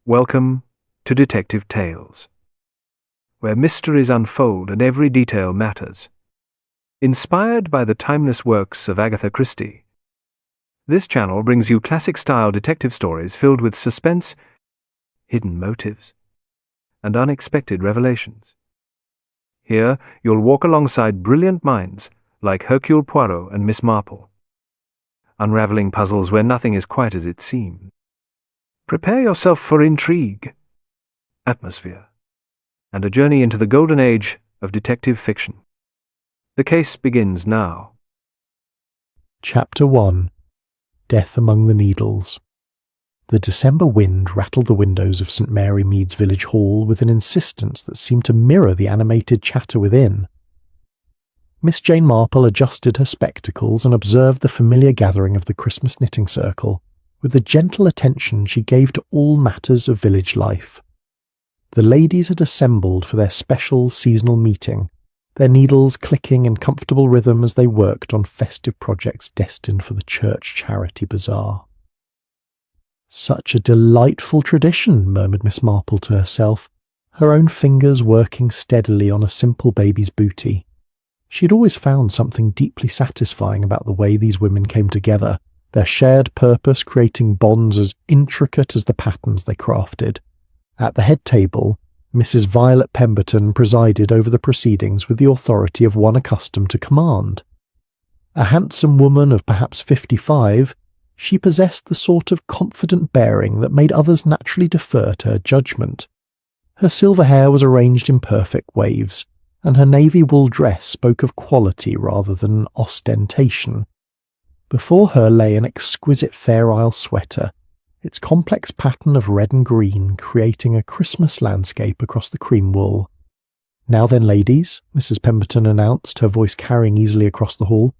Welcome to Detective Tales, where mysteries unfold and every detail matters. Inspired by the timeless works of Agatha Christie, this channel brings you classic-style detective stories filled with suspense, hidden motives, and unexpected revelations. Here, you'll walk alongside brilliant minds like Hercule Poirot and Miss Marple, unraveling puzzles where nothing is quite as it seems. Prepare yourself for intrigue, atmosphere, and a journey into the golden age of detective fiction. The case begins now. Chapter 1. Death Among the Needles. The December wind rattled the windows of St. Mary Mead's village hall with an insistence that seemed to mirror the animated chatter within. Miss Jane Marple adjusted her spectacles and observed the familiar gathering of the Christmas knitting circle with the gentle attention she gave to all matters of village life. The ladies had assembled for their special seasonal meeting, their needles clicking in comfortable rhythm as they worked on festive projects destined for the church charity bazaar. "Such a delightful tradition," murmured Miss Marple to herself, her own fingers working steadily on a simple baby's booty. She had always found something deeply satisfying about the way these women came together, their shared purpose creating bonds as intricate as the patterns they crafted. At the head table, Mrs. Violet Pemberton presided over the proceedings with the authority of one accustomed to command. A handsome woman of perhaps 55, she possessed the sort of confident bearing that made others naturally defer to her judgment. Her silver hair was arranged in perfect waves, and her navy wool dress spoke of quality rather than ostentation. Before her lay an exquisite Fair Isle sweater, its complex pattern of red and green creating a Christmas landscape across the cream wool. "Now then, ladies," Mrs. Pemberton announced, her voice carrying easily across the hall,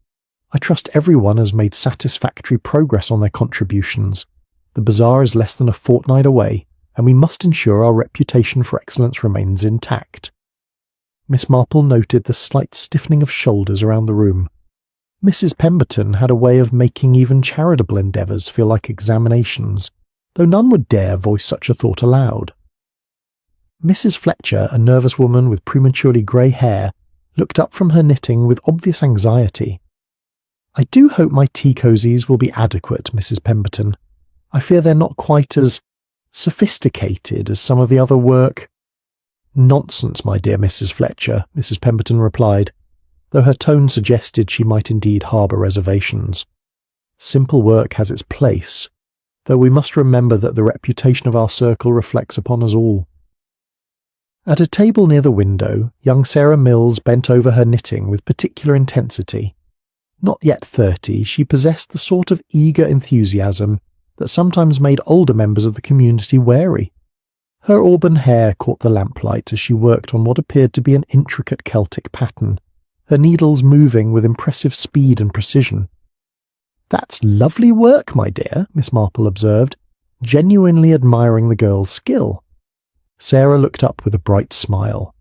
"I trust everyone has made satisfactory progress on their contributions. The bazaar is less than a fortnight away, and we must ensure our reputation for excellence remains intact." Miss Marple noted the slight stiffening of shoulders around the room. Mrs. Pemberton had a way of making even charitable endeavours feel like examinations, though none would dare voice such a thought aloud. Mrs. Fletcher, a nervous woman with prematurely grey hair, looked up from her knitting with obvious anxiety. "I do hope my tea cosies will be adequate, Mrs. Pemberton. I fear they're not quite as sophisticated as some of the other work." "Nonsense, my dear Mrs. Fletcher," Mrs. Pemberton replied, though her tone suggested she might indeed harbour reservations. "Simple work has its place, though we must remember that the reputation of our circle reflects upon us all." At a table near the window, young Sarah Mills bent over her knitting with particular intensity. Not yet 30, she possessed the sort of eager enthusiasm that sometimes made older members of the community wary. Her auburn hair caught the lamplight as she worked on what appeared to be an intricate Celtic pattern, her needles moving with impressive speed and precision. "That's lovely work, my dear," Miss Marple observed, genuinely admiring the girl's skill. Sarah looked up with a bright smile.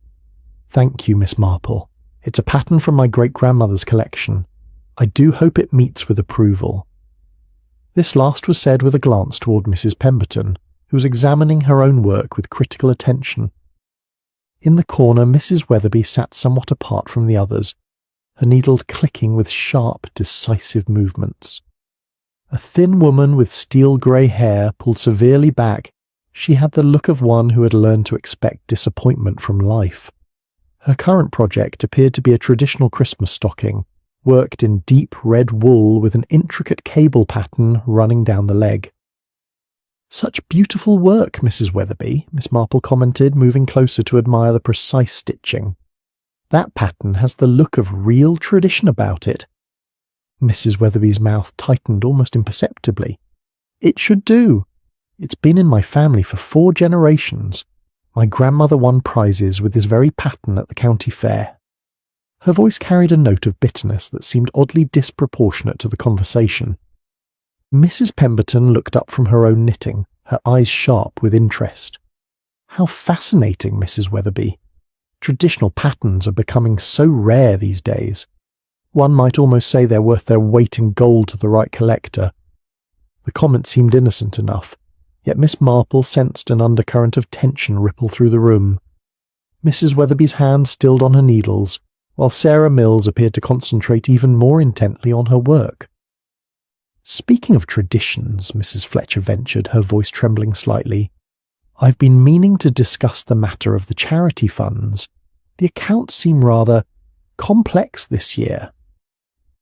"Thank you, Miss Marple. It's a pattern from my great-grandmother's collection. I do hope it meets with approval." This last was said with a glance toward Mrs. Pemberton, who was examining her own work with critical attention. In the corner, Mrs. Weatherby sat somewhat apart from the others, her needles clicking with sharp, decisive movements. A thin woman with steel-grey hair pulled severely back, she had the look of one who had learned to expect disappointment from life. Her current project appeared to be a traditional Christmas stocking, worked in deep red wool with an intricate cable pattern running down the leg. "Such beautiful work, Mrs. Weatherby," Miss Marple commented, moving closer to admire the precise stitching. "That pattern has the look of real tradition about it." Mrs. Weatherby's mouth tightened almost imperceptibly. "It should do. It's been in my family for 4 generations. My grandmother won prizes with this very pattern at the county fair." Her voice carried a note of bitterness that seemed oddly disproportionate to the conversation. Mrs. Pemberton looked up from her own knitting, her eyes sharp with interest. "How fascinating, Mrs. Weatherby. Traditional patterns are becoming so rare these days. One might almost say they're worth their weight in gold to the right collector." The comment seemed innocent enough, yet Miss Marple sensed an undercurrent of tension ripple through the room. Mrs. Weatherby's hand stilled on her needles, while Sarah Mills appeared to concentrate even more intently on her work. "Speaking of traditions," Mrs. Fletcher ventured, her voice trembling slightly, "I've been meaning to discuss the matter of the charity funds. The accounts seem rather complex this year."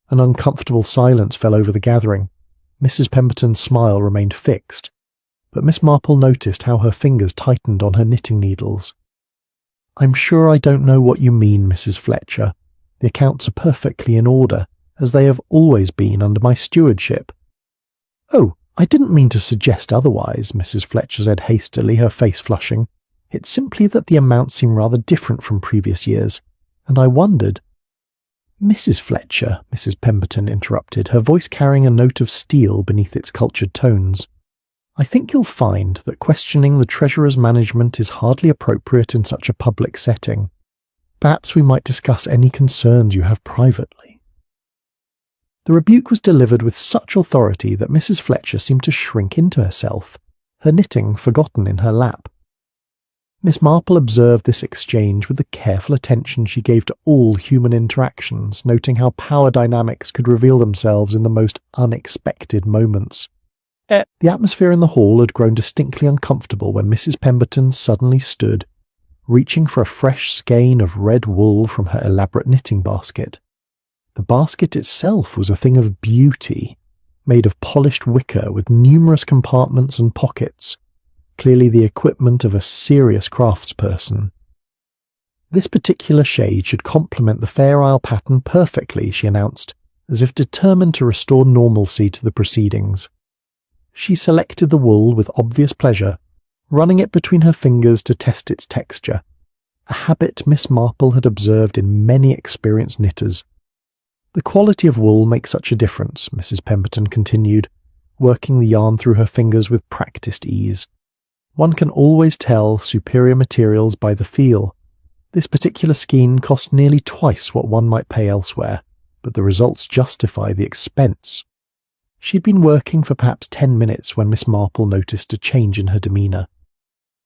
An uncomfortable silence fell over the gathering. Mrs. Pemberton's smile remained fixed, but Miss Marple noticed how her fingers tightened on her knitting needles. "I'm sure I don't know what you mean, Mrs. Fletcher. The accounts are perfectly in order, as they have always been under my stewardship." "Oh, I didn't mean to suggest otherwise," Mrs. Fletcher said hastily, her face flushing. "It's simply that the amounts seem rather different from previous years, and I wondered—" "Mrs. Fletcher," Mrs. Pemberton interrupted, her voice carrying a note of steel beneath its cultured tones, "I think you'll find that questioning the Treasurer's management is hardly appropriate in such a public setting. Perhaps we might discuss any concerns you have privately." The rebuke was delivered with such authority that Mrs. Fletcher seemed to shrink into herself, her knitting forgotten in her lap. Miss Marple observed this exchange with the careful attention she gave to all human interactions, noting how power dynamics could reveal themselves in the most unexpected moments. The atmosphere in the hall had grown distinctly uncomfortable when Mrs. Pemberton suddenly stood, reaching for a fresh skein of red wool from her elaborate knitting basket. The basket itself was a thing of beauty, made of polished wicker with numerous compartments and pockets, clearly the equipment of a serious craftsperson. This particular shade should complement the Fair Isle pattern perfectly, she announced, as if determined to restore normalcy to the proceedings. She selected the wool with obvious pleasure, running it between her fingers to test its texture, a habit Miss Marple had observed in many experienced knitters. "The quality of wool makes such a difference," Mrs. Pemberton continued, working the yarn through her fingers with practised ease. "One can always tell superior materials by the feel. This particular skein cost nearly twice what one might pay elsewhere, but the results justify the expense." She had been working for perhaps 10 minutes when Miss Marple noticed a change in her demeanour.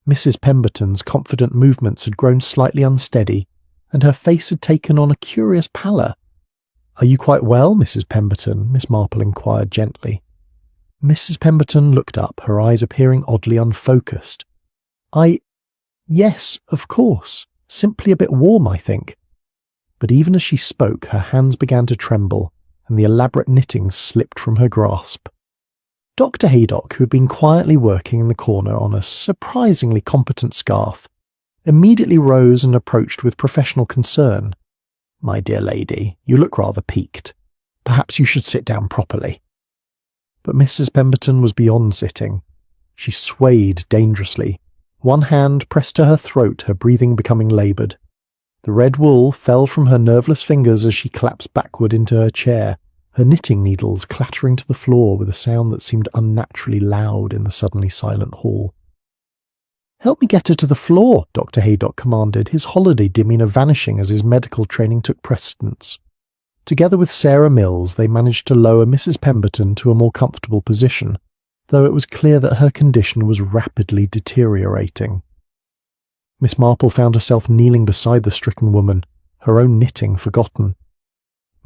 Mrs. Pemberton's confident movements had grown slightly unsteady, and her face had taken on a curious pallor. "Are you quite well, Mrs. Pemberton?" Miss Marple inquired gently. Mrs. Pemberton looked up, her eyes appearing oddly unfocused. Yes, of course. Simply a bit warm, I think." But even as she spoke, her hands began to tremble, and the elaborate knitting slipped from her grasp. Dr. Haydock, who had been quietly working in the corner on a surprisingly competent scarf, immediately rose and approached with professional concern. "My dear lady, you look rather peaked. Perhaps you should sit down properly." But Mrs. Pemberton was beyond sitting. She swayed dangerously. One hand pressed to her throat, her breathing becoming laboured. The red wool fell from her nerveless fingers as she collapsed backward into her chair, her knitting needles clattering to the floor with a sound that seemed unnaturally loud in the suddenly silent hall. "Help me get her to the floor," Dr. Haydock commanded, his holiday demeanour vanishing as his medical training took precedence. Together with Sarah Mills, they managed to lower Mrs. Pemberton to a more comfortable position, though it was clear that her condition was rapidly deteriorating. Miss Marple found herself kneeling beside the stricken woman, her own knitting forgotten.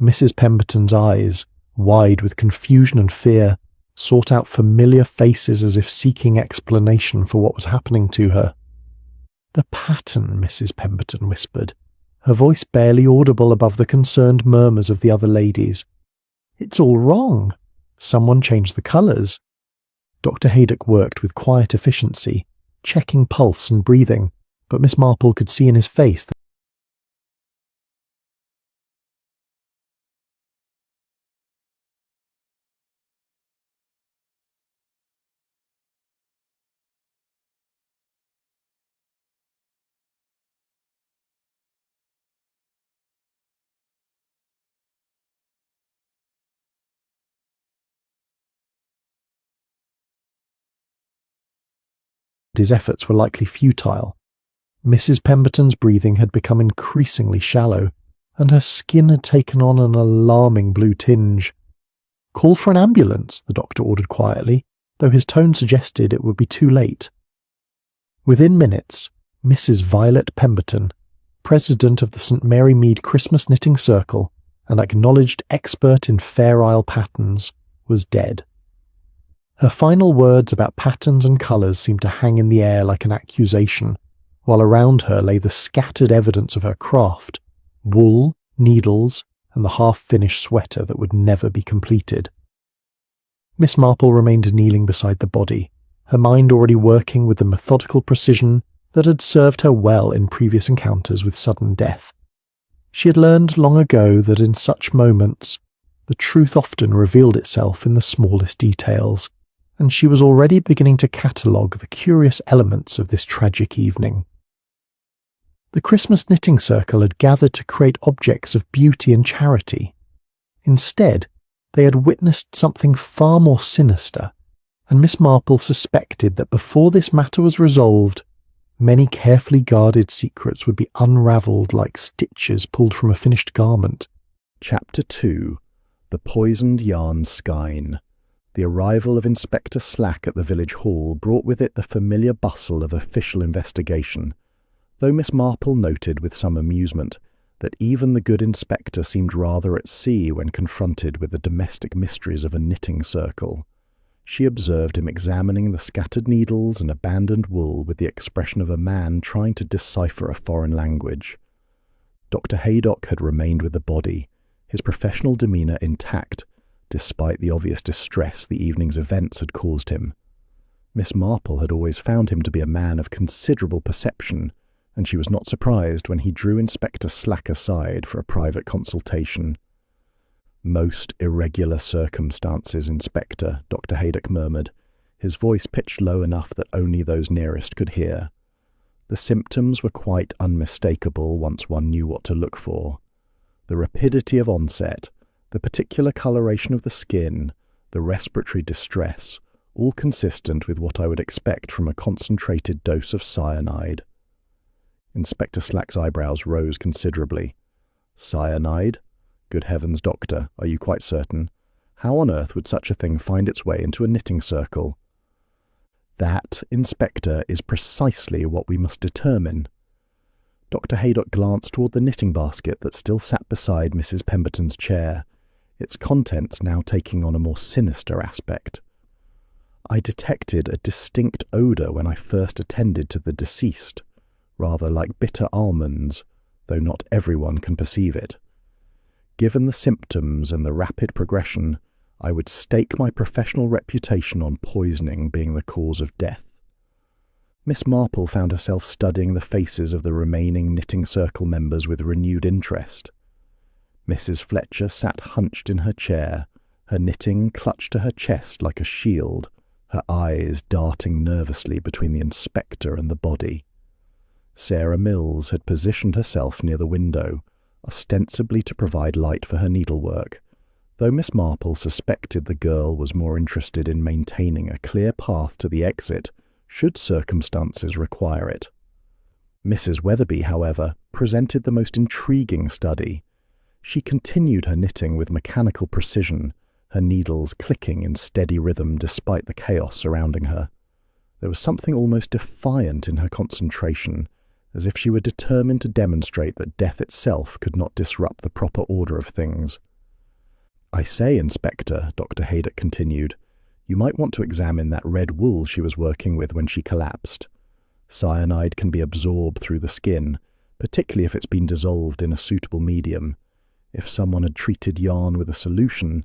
Mrs. Pemberton's eyes, wide with confusion and fear, sought out familiar faces as if seeking explanation for what was happening to her. "The pattern," Mrs. Pemberton whispered, her voice barely audible above the concerned murmurs of the other ladies. "It's all wrong. Someone changed the colours." Dr. Haydock worked with quiet efficiency, checking pulse and breathing, but Miss Marple could see in his face that his efforts were likely futile. Mrs. Pemberton's breathing had become increasingly shallow, and her skin had taken on an alarming blue tinge. "Call for an ambulance," the doctor ordered quietly. though his tone suggested it would be too late. Within minutes, Mrs. Violet Pemberton, president of the St. Mary Mead Christmas Knitting Circle and acknowledged expert in Fair Isle patterns, was dead. Her final words about patterns and colours seemed to hang in the air like an accusation, while around her lay the scattered evidence of her craft, wool, needles, and the half-finished sweater that would never be completed. Miss Marple remained kneeling beside the body, her mind already working with the methodical precision that had served her well in previous encounters with sudden death. She had learned long ago that in such moments, the truth often revealed itself in the smallest details, and she was already beginning to catalogue the curious elements of this tragic evening. The Christmas Knitting Circle had gathered to create objects of beauty and charity. Instead, they had witnessed something far more sinister, and Miss Marple suspected that before this matter was resolved, many carefully guarded secrets would be unravelled like stitches pulled from a finished garment. Chapter 2. The Poisoned Yarn Skein. The arrival of Inspector Slack at the village hall brought with it the familiar bustle of official investigation, though Miss Marple noted with some amusement that even the good inspector seemed rather at sea when confronted with the domestic mysteries of a knitting circle. She observed him examining the scattered needles and abandoned wool with the expression of a man trying to decipher a foreign language. Dr. Haydock had remained with the body, his professional demeanour intact, despite the obvious distress the evening's events had caused him. Miss Marple had always found him to be a man of considerable perception, and she was not surprised when he drew Inspector Slack aside for a private consultation. "Most irregular circumstances, Inspector," Dr. Haydock murmured, his voice pitched low enough that only those nearest could hear. The symptoms were quite unmistakable once one knew what to look for. The rapidity of onset, the particular coloration of the skin, the respiratory distress, all consistent with what I would expect from a concentrated dose of cyanide. Inspector Slack's eyebrows rose considerably. "Cyanide? Good heavens, Doctor, are you quite certain? How on earth would such a thing find its way into a knitting circle?" "That, Inspector, is precisely what we must determine." Dr. Haydock glanced toward the knitting basket that still sat beside Mrs. Pemberton's chair, its contents now taking on a more sinister aspect. "I detected a distinct odour when I first attended to the deceased, rather like bitter almonds, though not everyone can perceive it. Given the symptoms and the rapid progression, I would stake my professional reputation on poisoning being the cause of death." Miss Marple found herself studying the faces of the remaining knitting circle members with renewed interest. Mrs. Fletcher sat hunched in her chair, her knitting clutched to her chest like a shield, her eyes darting nervously between the inspector and the body. Sarah Mills had positioned herself near the window, ostensibly to provide light for her needlework, though Miss Marple suspected the girl was more interested in maintaining a clear path to the exit should circumstances require it. Mrs. Weatherby, however, presented the most intriguing study. She continued her knitting with mechanical precision, her needles clicking in steady rhythm despite the chaos surrounding her. There was something almost defiant in her concentration, as if she were determined to demonstrate that death itself could not disrupt the proper order of things. "I say, Inspector," Dr. Haydock continued, "you might want to examine that red wool she was working with when she collapsed. Cyanide can be absorbed through the skin, particularly if it's been dissolved in a suitable medium. If someone had treated yarn with a solution—"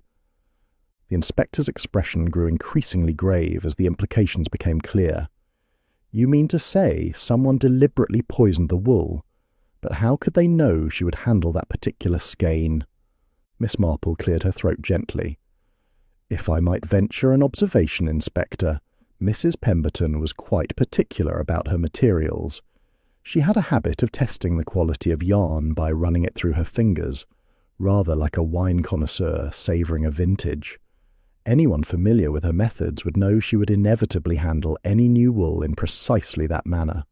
The inspector's expression grew increasingly grave as the implications became clear. "You mean to say someone deliberately poisoned the wool? But how could they know she would handle that particular skein?" Miss Marple cleared her throat gently. "If I might venture an observation, Inspector, Mrs. Pemberton was quite particular about her materials. She had a habit of testing the quality of yarn by running it through her fingers, rather like a wine connoisseur savouring a vintage. Anyone familiar with her methods would know she would inevitably handle any new wool in precisely that manner."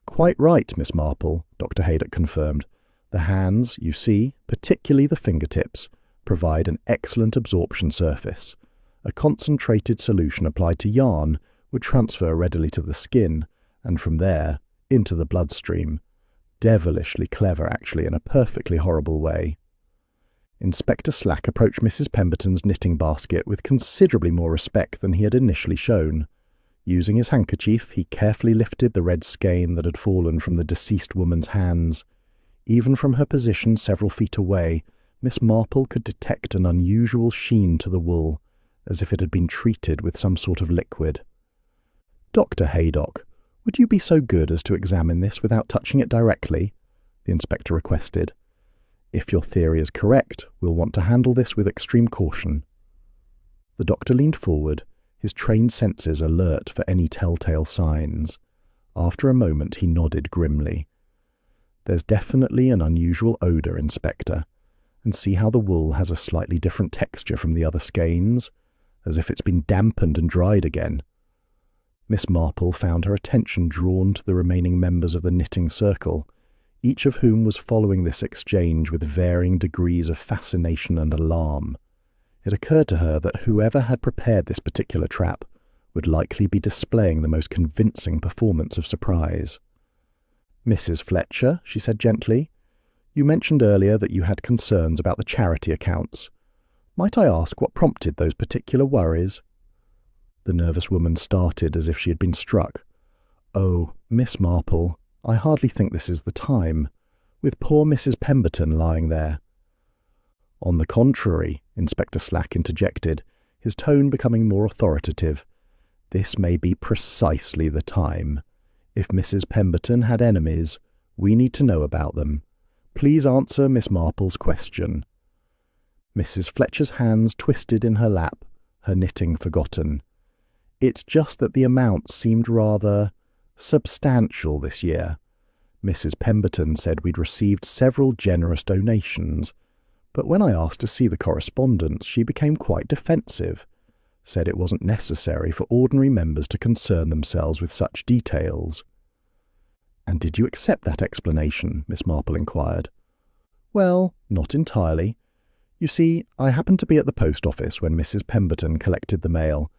"Quite right, Miss Marple," Dr. Haydock confirmed. "The hands, you see, particularly the fingertips, provide an excellent absorption surface. A concentrated solution applied to yarn would transfer readily to the skin, and from there, into the bloodstream. Devilishly clever, actually, in a perfectly horrible way. Inspector Slack approached Mrs. Pemberton's knitting basket with considerably more respect than he had initially shown. Using his handkerchief, he carefully lifted the red skein that had fallen from the deceased woman's hands. Even from her position several feet away, Miss Marple could detect an unusual sheen to the wool, as if it had been treated with some sort of liquid. "Dr. Haydock, would you be so good as to examine this without touching it directly?" the inspector requested. "If your theory is correct, we'll want to handle this with extreme caution." The doctor leaned forward, his trained senses alert for any telltale signs. After a moment he nodded grimly. "There's definitely an unusual odour, Inspector. And see how the wool has a slightly different texture from the other skeins, as if it's been dampened and dried again." Miss Marple found her attention drawn to the remaining members of the knitting circle, each of whom was following this exchange with varying degrees of fascination and alarm. It occurred to her that whoever had prepared this particular trap would likely be displaying the most convincing performance of surprise. "Mrs. Fletcher," she said gently, "you mentioned earlier that you had concerns about the charity accounts. Might I ask what prompted those particular worries?" The nervous woman started as if she had been struck. "Oh, Miss Marple, I hardly think this is the time, with poor Mrs. Pemberton lying there." "On the contrary," Inspector Slack interjected, his tone becoming more authoritative, "this may be precisely the time. If Mrs. Pemberton had enemies, we need to know about them. Please answer Miss Marple's question." Mrs. Fletcher's hands twisted in her lap, her knitting forgotten. "It's just that the amounts seemed rather substantial this year. Mrs. Pemberton said we'd received several generous donations, but when I asked to see the correspondence, she became quite defensive, said it wasn't necessary for ordinary members to concern themselves with such details." "And did you accept that explanation?" Miss Marple inquired. "Well, not entirely. You see, I happened to be at the post office when Mrs. Pemberton collected the mail,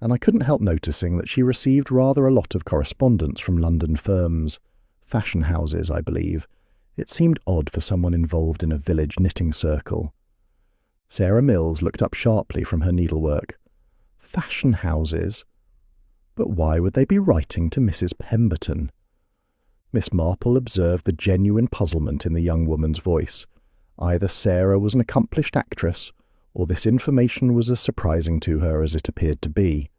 and I couldn't help noticing that she received rather a lot of correspondence from London firms, fashion houses, I believe. It seemed odd for someone involved in a village knitting circle." Sarah Mills looked up sharply from her needlework. "Fashion houses? But why would they be writing to Mrs. Pemberton?" Miss Marple observed the genuine puzzlement in the young woman's voice. Either Sarah was an accomplished actress, or this information was as surprising to her as it appeared to be.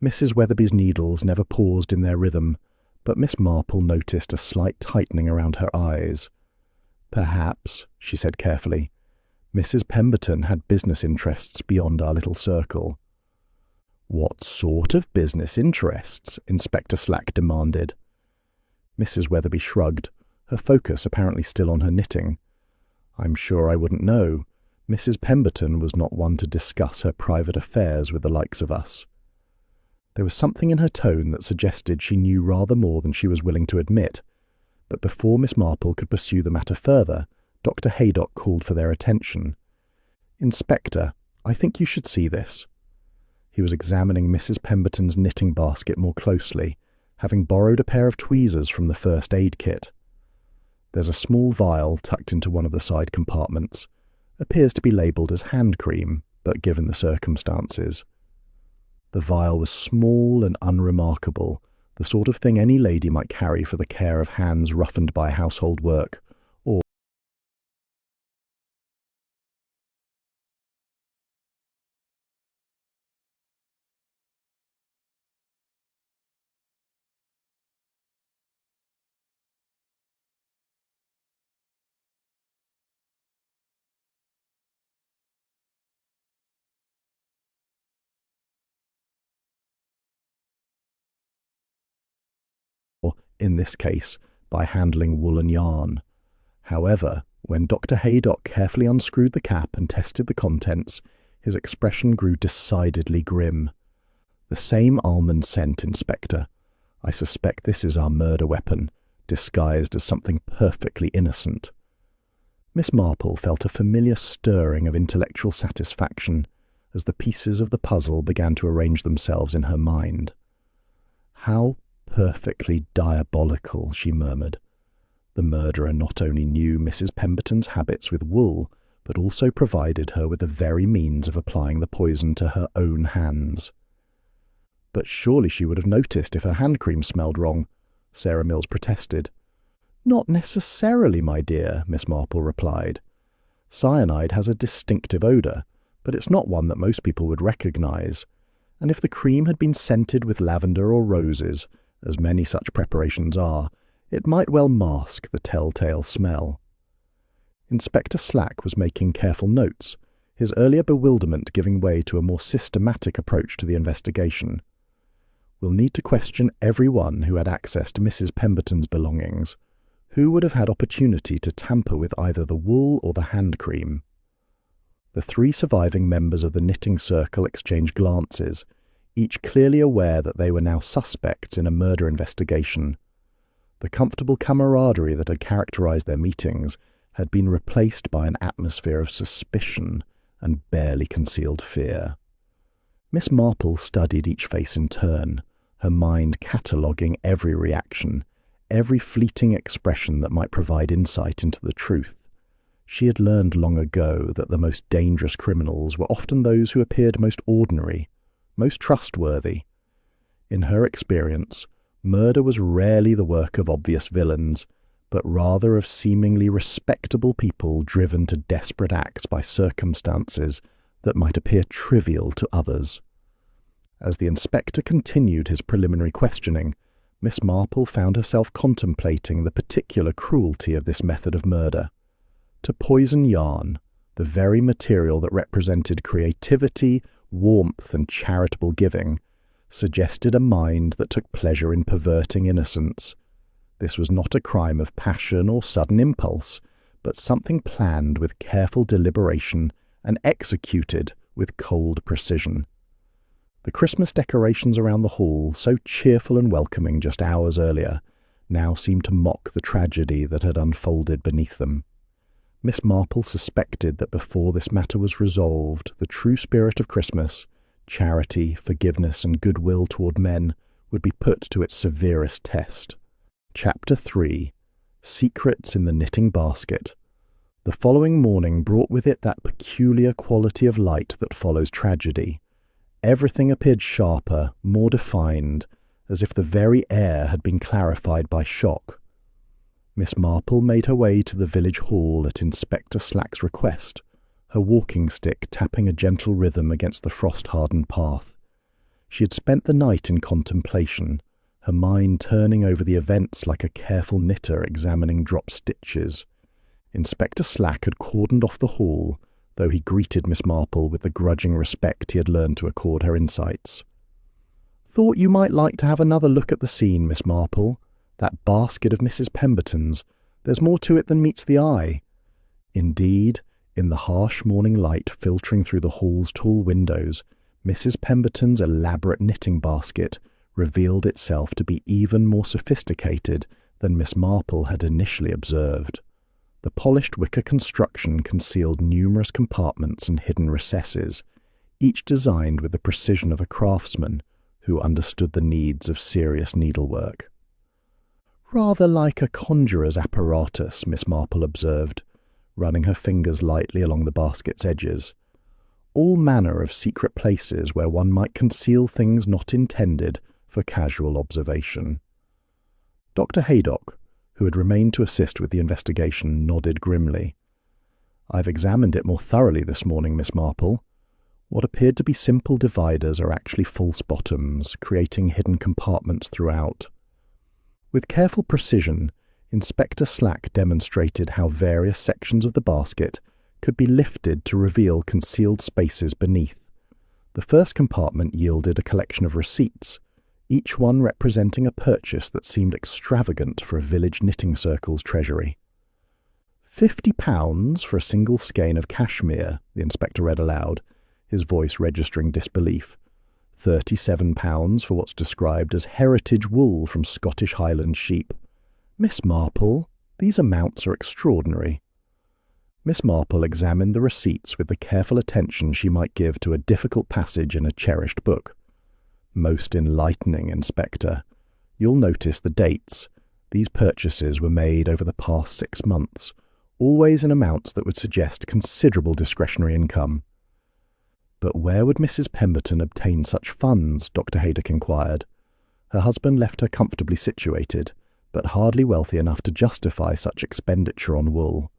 Mrs. Weatherby's needles never paused in their rhythm, but Miss Marple noticed a slight tightening around her eyes. "Perhaps," she said carefully, "Mrs. Pemberton had business interests beyond our little circle." "What sort of business interests?" Inspector Slack demanded. Mrs. Weatherby shrugged, her focus apparently still on her knitting. "I'm sure I wouldn't know. Mrs. Pemberton was not one to discuss her private affairs with the likes of us." There was something in her tone that suggested she knew rather more than she was willing to admit, but before Miss Marple could pursue the matter further, Dr. Haydock called for their attention. "Inspector, I think you should see this." He was examining Mrs. Pemberton's knitting basket more closely, having borrowed a pair of tweezers from the first aid kit. "There's a small vial tucked into one of the side compartments. Appears to be labelled as hand cream, but given the circumstances. The vial was small and unremarkable, the sort of thing any lady might carry for the care of hands roughened by household work, or in this case, by handling woolen yarn. However, when Dr. Haydock carefully unscrewed the cap and tested the contents, his expression grew decidedly grim. "The same almond scent, Inspector. I suspect this is our murder weapon, disguised as something perfectly innocent." Miss Marple felt a familiar stirring of intellectual satisfaction, as the pieces of the puzzle began to arrange themselves in her mind. "How perfectly diabolical," she murmured. The murderer not only knew Mrs. Pemberton's habits with wool, but also provided her with the very means of applying the poison to her own hands. "But surely she would have noticed if her hand cream smelled wrong," Sarah Mills protested. "Not necessarily, my dear," Miss Marple replied. "Cyanide has a distinctive odour, but it's not one that most people would recognise, and if the cream had been scented with lavender or roses, as many such preparations are, it might well mask the telltale smell." Inspector Slack was making careful notes, his earlier bewilderment giving way to a more systematic approach to the investigation. "We'll need to question everyone who had access to Mrs. Pemberton's belongings. Who would have had opportunity to tamper with either the wool or the hand cream?" The 3 surviving members of the knitting circle exchanged glances, each clearly aware that they were now suspects in a murder investigation. The comfortable camaraderie that had characterized their meetings had been replaced by an atmosphere of suspicion and barely concealed fear. Miss Marple studied each face in turn, her mind cataloguing every reaction, every fleeting expression that might provide insight into the truth. She had learned long ago that the most dangerous criminals were often those who appeared most ordinary, most trustworthy. In her experience, murder was rarely the work of obvious villains, but rather of seemingly respectable people driven to desperate acts by circumstances that might appear trivial to others. As the inspector continued his preliminary questioning, Miss Marple found herself contemplating the particular cruelty of this method of murder. To poison yarn, the very material that represented creativity, warmth, and charitable giving, suggested a mind that took pleasure in perverting innocence. This was not a crime of passion or sudden impulse, but something planned with careful deliberation and executed with cold precision. The Christmas decorations around the hall, so cheerful and welcoming just hours earlier, now seemed to mock the tragedy that had unfolded beneath them. Miss Marple suspected that before this matter was resolved, the true spirit of Christmas, charity, forgiveness, and goodwill toward men, would be put to its severest test. Chapter 3. Secrets in the Knitting Basket. The following morning brought with it that peculiar quality of light that follows tragedy. Everything appeared sharper, more defined, as if the very air had been clarified by shock. Miss Marple made her way to the village hall at Inspector Slack's request, her walking stick tapping a gentle rhythm against the frost-hardened path. She had spent the night in contemplation, her mind turning over the events like a careful knitter examining drop stitches. Inspector Slack had cordoned off the hall, though he greeted Miss Marple with the grudging respect he had learned to accord her insights. "Thought you might like to have another look at the scene, Miss Marple. That basket of Mrs. Pemberton's. There's more to it than meets the eye." Indeed, in the harsh morning light filtering through the hall's tall windows, Mrs. Pemberton's elaborate knitting basket revealed itself to be even more sophisticated than Miss Marple had initially observed. The polished wicker construction concealed numerous compartments and hidden recesses, each designed with the precision of a craftsman who understood the needs of serious needlework. "Rather like a conjurer's apparatus," Miss Marple observed, running her fingers lightly along the basket's edges. "All manner of secret places where one might conceal things not intended for casual observation." Dr. Haydock, who had remained to assist with the investigation, nodded grimly. "I've examined it more thoroughly this morning, Miss Marple. What appeared to be simple dividers are actually false bottoms, creating hidden compartments throughout." With careful precision, Inspector Slack demonstrated how various sections of the basket could be lifted to reveal concealed spaces beneath. The first compartment yielded a collection of receipts, each one representing a purchase that seemed extravagant for a village knitting circle's treasury. £50 for a single skein of cashmere, the inspector read aloud, his voice registering disbelief. £37 for what's described as heritage wool from Scottish Highland sheep. Miss Marple, these amounts are extraordinary. Miss Marple examined the receipts with the careful attention she might give to a difficult passage in a cherished book. "Most enlightening, Inspector. You'll notice the dates. These purchases were made over the past 6 months, always in amounts that would suggest considerable discretionary income." "But where would Mrs. Pemberton obtain such funds?" Dr. Haydock inquired. Her husband left her comfortably situated, but hardly wealthy enough to justify such expenditure on wool.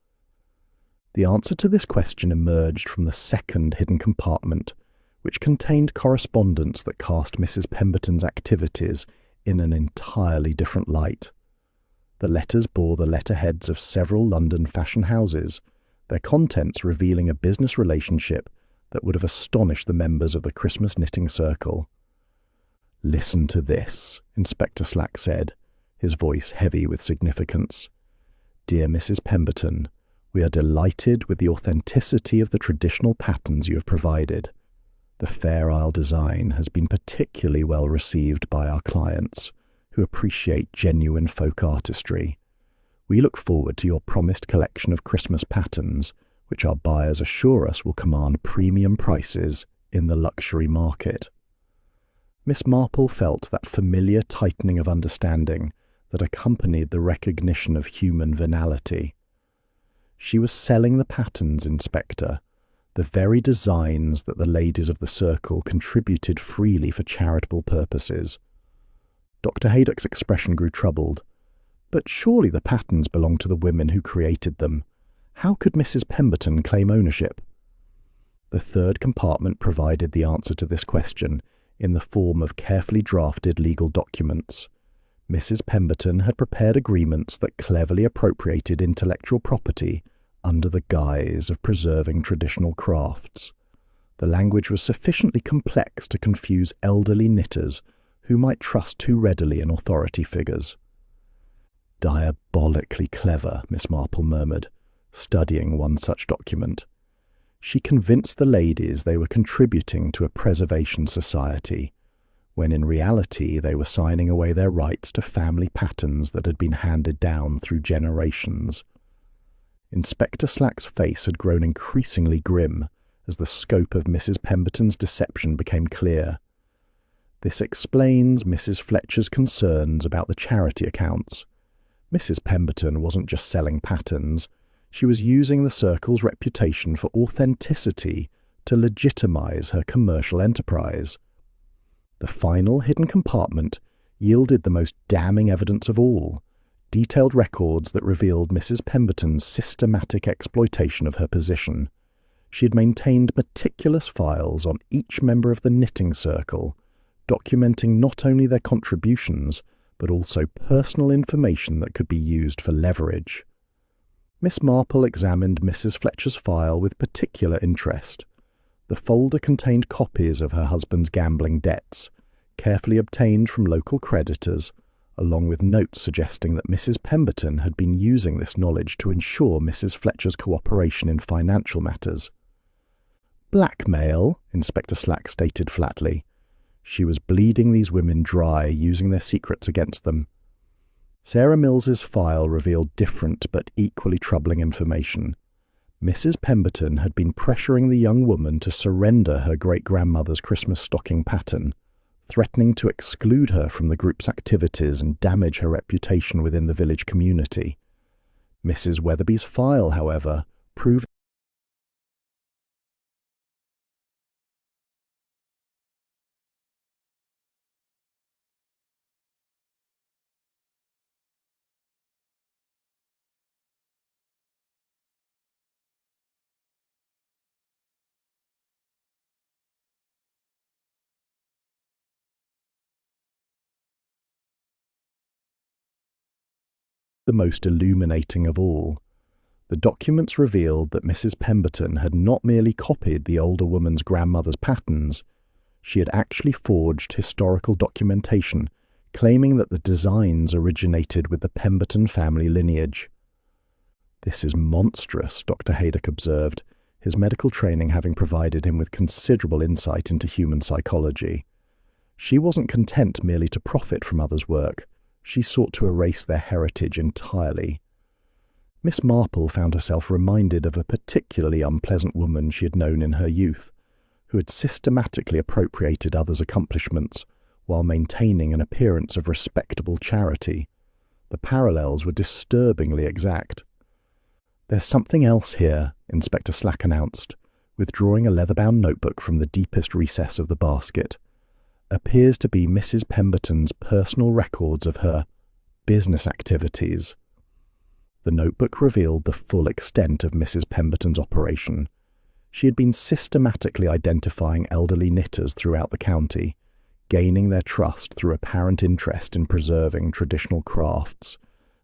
The answer to this question emerged from the second hidden compartment, which contained correspondence that cast Mrs. Pemberton's activities in an entirely different light. The letters bore the letterheads of several London fashion houses, their contents revealing a business relationship that would have astonished the members of the Christmas knitting circle. "Listen to this," Inspector Slack said, his voice heavy with significance. "Dear Mrs. Pemberton, we are delighted with the authenticity of the traditional patterns you have provided. The Fair Isle design has been particularly well received by our clients, who appreciate genuine folk artistry. We look forward to your promised collection of Christmas patterns, which our buyers assure us will command premium prices in the luxury market." Miss Marple felt that familiar tightening of understanding that accompanied the recognition of human venality. She was selling the patterns, Inspector, the very designs that the ladies of the circle contributed freely for charitable purposes. Dr. Haydock's expression grew troubled. "But surely the patterns belong to the women who created them. How could Mrs. Pemberton claim ownership?" The third compartment provided the answer to this question in the form of carefully drafted legal documents. Mrs. Pemberton had prepared agreements that cleverly appropriated intellectual property under the guise of preserving traditional crafts. The language was sufficiently complex to confuse elderly knitters who might trust too readily in authority figures. "Diabolically clever," Miss Marple murmured, studying one such document. She convinced the ladies they were contributing to a preservation society, when in reality they were signing away their rights to family patterns that had been handed down through generations. Inspector Slack's face had grown increasingly grim as the scope of Mrs. Pemberton's deception became clear. This explains Mrs. Fletcher's concerns about the charity accounts. Mrs. Pemberton wasn't just selling patterns, she was using the circle's reputation for authenticity to legitimize her commercial enterprise. The final hidden compartment yielded the most damning evidence of all, detailed records that revealed Mrs. Pemberton's systematic exploitation of her position. She had maintained meticulous files on each member of the knitting circle, documenting not only their contributions, but also personal information that could be used for leverage. Miss Marple examined Mrs. Fletcher's file with particular interest. The folder contained copies of her husband's gambling debts, carefully obtained from local creditors, along with notes suggesting that Mrs. Pemberton had been using this knowledge to ensure Mrs. Fletcher's cooperation in financial matters. "Blackmail," Inspector Slack stated flatly. She was bleeding these women dry, using their secrets against them. Sarah Mills's file revealed different but equally troubling information. Mrs. Pemberton had been pressuring the young woman to surrender her great-grandmother's Christmas stocking pattern, threatening to exclude her from the group's activities and damage her reputation within the village community. Mrs. Weatherby's file, however, proved the most illuminating of all. The documents revealed that Mrs. Pemberton had not merely copied the older woman's grandmother's patterns, she had actually forged historical documentation claiming that the designs originated with the Pemberton family lineage. "This is monstrous," Dr. Haydock observed, his medical training having provided him with considerable insight into human psychology. She wasn't content merely to profit from others' work. She sought to erase their heritage entirely. Miss Marple found herself reminded of a particularly unpleasant woman she had known in her youth, who had systematically appropriated others' accomplishments while maintaining an appearance of respectable charity. The parallels were disturbingly exact. "There's something else here," Inspector Slack announced, withdrawing a leather-bound notebook from the deepest recess of the basket. "Appears to be Mrs. Pemberton's personal records of her business activities." The notebook revealed the full extent of Mrs. Pemberton's operation. She had been systematically identifying elderly knitters throughout the county, gaining their trust through apparent interest in preserving traditional crafts,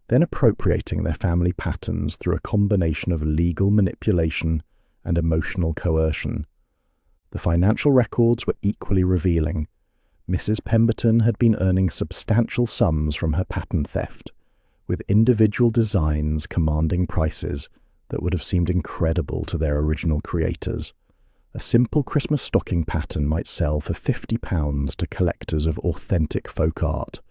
then appropriating their family patterns through a combination of legal manipulation and emotional coercion. The financial records were equally revealing. Mrs. Pemberton had been earning substantial sums from her pattern theft, with individual designs commanding prices that would have seemed incredible to their original creators. A simple Christmas stocking pattern might sell for £50 to collectors of authentic folk art,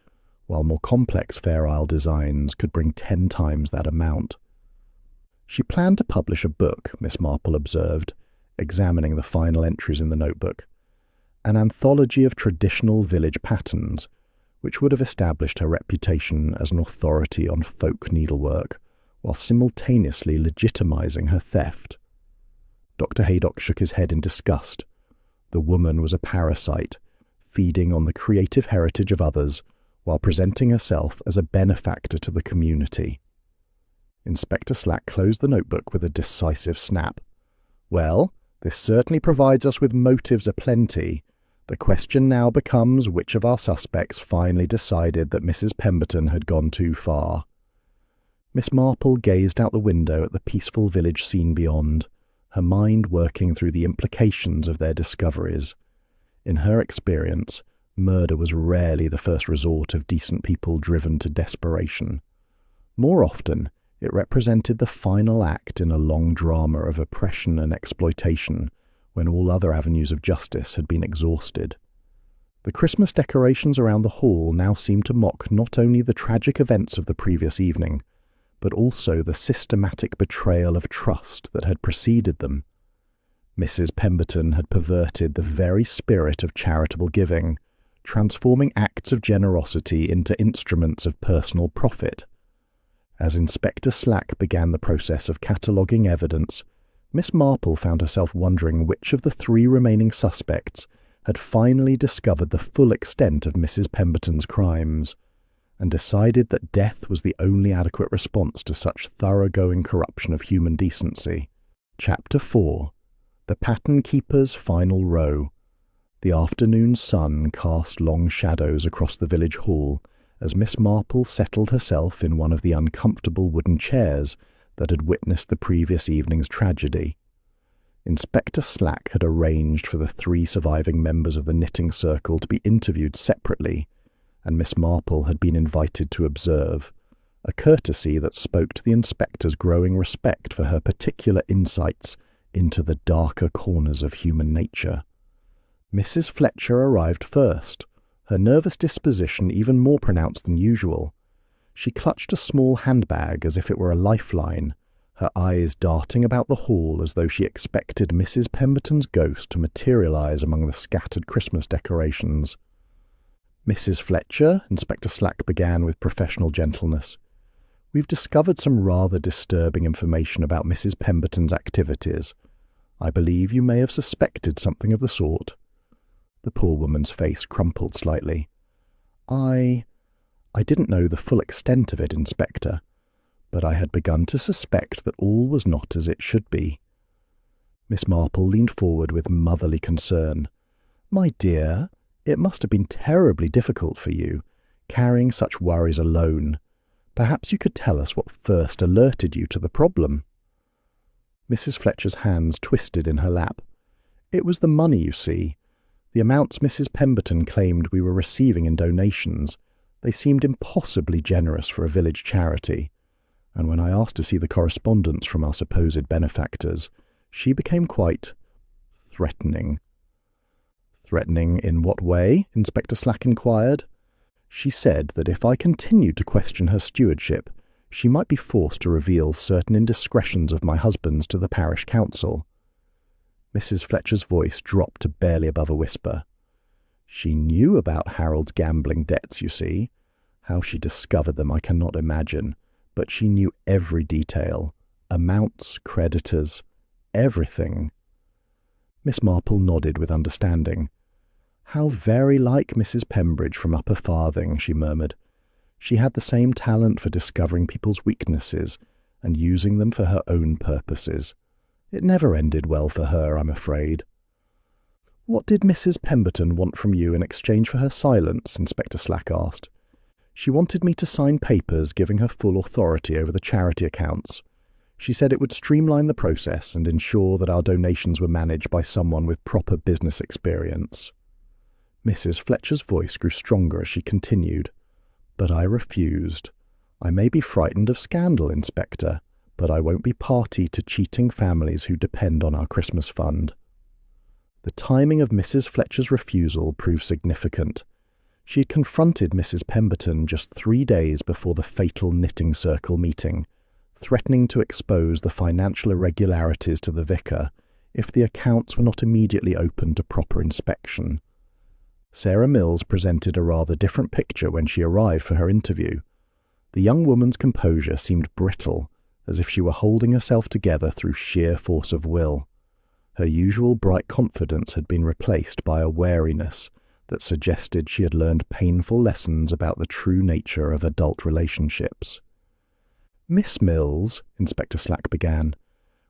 while more complex Fair Isle designs could bring 10 times that amount. She planned to publish a book, Miss Marple observed, examining the final entries in the notebook, an anthology of traditional village patterns, which would have established her reputation as an authority on folk needlework, while simultaneously legitimizing her theft. Dr. Haydock shook his head in disgust. The woman was a parasite, feeding on the creative heritage of others, while presenting herself as a benefactor to the community. Inspector Slack closed the notebook with a decisive snap. "Well, this certainly provides us with motives aplenty. The question now becomes which of our suspects finally decided that Mrs. Pemberton had gone too far." Miss Marple gazed out the window at the peaceful village scene beyond, her mind working through the implications of their discoveries. In her experience, murder was rarely the first resort of decent people driven to desperation. More often, it represented the final act in a long drama of oppression and exploitation, when all other avenues of justice had been exhausted. The Christmas decorations around the hall now seemed to mock not only the tragic events of the previous evening, but also the systematic betrayal of trust that had preceded them. Mrs. Pemberton had perverted the very spirit of charitable giving, transforming acts of generosity into instruments of personal profit. As Inspector Slack began the process of cataloguing evidence, Miss Marple found herself wondering which of the 3 remaining suspects had finally discovered the full extent of Mrs. Pemberton's crimes, and decided that death was the only adequate response to such thoroughgoing corruption of human decency. Chapter 4. The Pattern Keeper's Final Row. The afternoon sun cast long shadows across the village hall as Miss Marple settled herself in one of the uncomfortable wooden chairs that had witnessed the previous evening's tragedy. Inspector Slack had arranged for the 3 surviving members of the knitting circle to be interviewed separately, and Miss Marple had been invited to observe, a courtesy that spoke to the inspector's growing respect for her particular insights into the darker corners of human nature. Mrs. Fletcher arrived first, her nervous disposition even more pronounced than usual. She clutched a small handbag as if it were a lifeline, her eyes darting about the hall as though she expected Mrs. Pemberton's ghost to materialize among the scattered Christmas decorations. "Mrs. Fletcher," Inspector Slack began with professional gentleness, "we've discovered some rather disturbing information about Mrs. Pemberton's activities. I believe you may have suspected something of the sort." The poor woman's face crumpled slightly. I didn't know the full extent of it, Inspector, but I had begun to suspect that all was not as it should be." Miss Marple leaned forward with motherly concern. "My dear, it must have been terribly difficult for you, carrying such worries alone. Perhaps you could tell us what first alerted you to the problem." Mrs. Fletcher's hands twisted in her lap. "It was the money, you see. The amounts Mrs. Pemberton claimed we were receiving in donations, they seemed impossibly generous for a village charity, and when I asked to see the correspondence from our supposed benefactors, she became quite threatening." "Threatening in what way?" Inspector Slack inquired. "She said that if I continued to question her stewardship, She might be forced to reveal certain indiscretions of my husband's to the parish council. Mrs. Fletcher's voice dropped to barely above a whisper. She knew about Harold's gambling debts, you see. How she discovered them I cannot imagine, but she knew every detail. Amounts, creditors, everything. Miss Marple nodded with understanding. How very like Mrs. Pembridge from Upper Farthing, she murmured. She had the same talent for discovering people's weaknesses and using them for her own purposes. It never ended well for her, I'm afraid. What did Mrs. Pemberton want from you in exchange for her silence? Inspector Slack asked. She wanted me to sign papers giving her full authority over the charity accounts. She said it would streamline the process and ensure that our donations were managed by someone with proper business experience. Mrs. Fletcher's voice grew stronger as she continued. But I refused. I may be frightened of scandal, Inspector, but I won't be party to cheating families who depend on our Christmas fund. The timing of Mrs. Fletcher's refusal proved significant. She had confronted Mrs. Pemberton just 3 days before the fatal knitting circle meeting, threatening to expose the financial irregularities to the vicar if the accounts were not immediately opened to proper inspection. Sarah Mills presented a rather different picture when she arrived for her interview. The young woman's composure seemed brittle, as if she were holding herself together through sheer force of will. Her usual bright confidence had been replaced by a wariness that suggested she had learned painful lessons about the true nature of adult relationships. "Miss Mills," Inspector Slack began,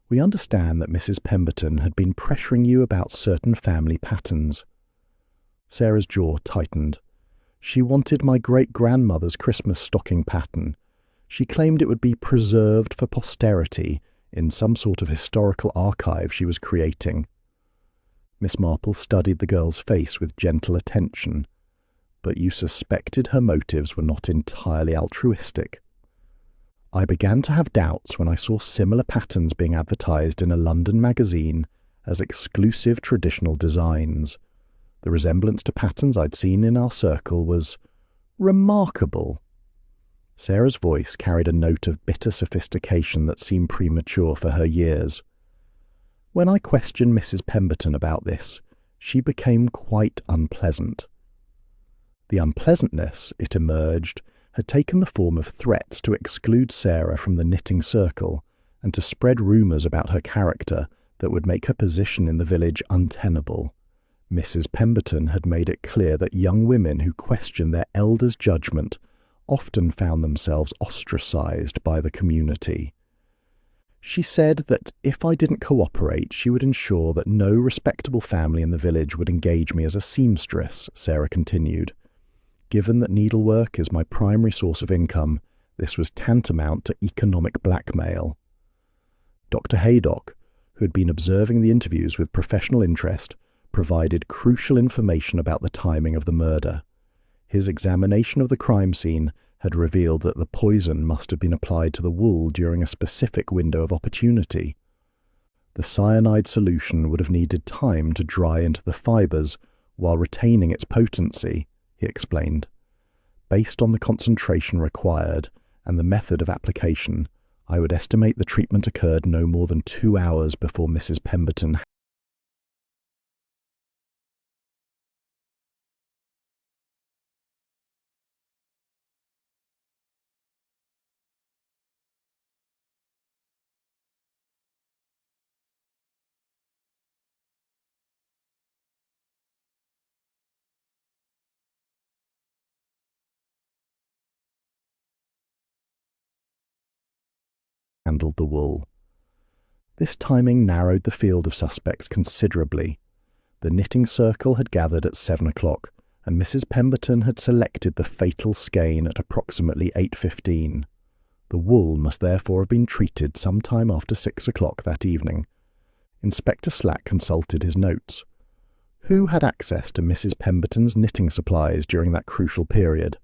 "we understand that Mrs. Pemberton had been pressuring you about certain family patterns." Sarah's jaw tightened. "She wanted my great-grandmother's Christmas stocking pattern. She claimed it would be preserved for posterity in some sort of historical archive she was creating." Miss Marple studied the girl's face with gentle attention. "But you suspected her motives were not entirely altruistic." "I began to have doubts when I saw similar patterns being advertised in a London magazine as exclusive traditional designs. The resemblance to patterns I'd seen in our circle was remarkable." Sarah's voice carried a note of bitter sophistication that seemed premature for her years. "When I questioned Mrs. Pemberton about this, she became quite unpleasant." The unpleasantness, it emerged, had taken the form of threats to exclude Sarah from the knitting circle and to spread rumours about her character that would make her position in the village untenable. Mrs. Pemberton had made it clear that young women who questioned their elders' judgment often found themselves ostracised by the community. She said that if I didn't cooperate, she would ensure that no respectable family in the village would engage me as a seamstress, Sarah continued. Given that needlework is my primary source of income, this was tantamount to economic blackmail. Dr. Haydock, who had been observing the interviews with professional interest, provided crucial information about the timing of the murder. His examination of the crime scene had revealed that the poison must have been applied to the wool during a specific window of opportunity. The cyanide solution would have needed time to dry into the fibres while retaining its potency, he explained. Based on the concentration required and the method of application, I would estimate the treatment occurred no more than 2 hours before Mrs. Pemberton handled the wool. This timing narrowed the field of suspects considerably. The knitting circle had gathered at 7 o'clock, and Mrs. Pemberton had selected the fatal skein at approximately 8:15. The wool must therefore have been treated some time after 6 o'clock that evening. Inspector Slack consulted his notes. Who had access to Mrs. Pemberton's knitting supplies during that crucial period?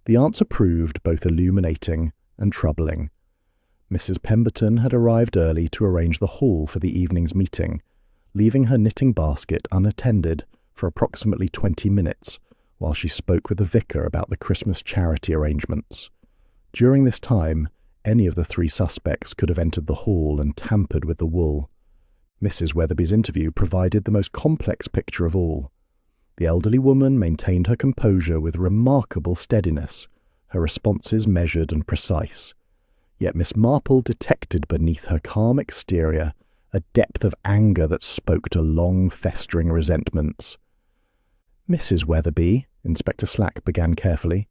The answer proved both illuminating and troubling. Mrs. Pemberton had arrived early to arrange the hall for the evening's meeting, leaving her knitting basket unattended for approximately 20 minutes while she spoke with the vicar about the Christmas charity arrangements. During this time, any of the three suspects could have entered the hall and tampered with the wool. Mrs. Weatherby's interview provided the most complex picture of all. The elderly woman maintained her composure with remarkable steadiness, her responses measured and precise. Yet Miss Marple detected beneath her calm exterior a depth of anger that spoke to long festering resentments. "Mrs. Weatherby," Inspector Slack began carefully,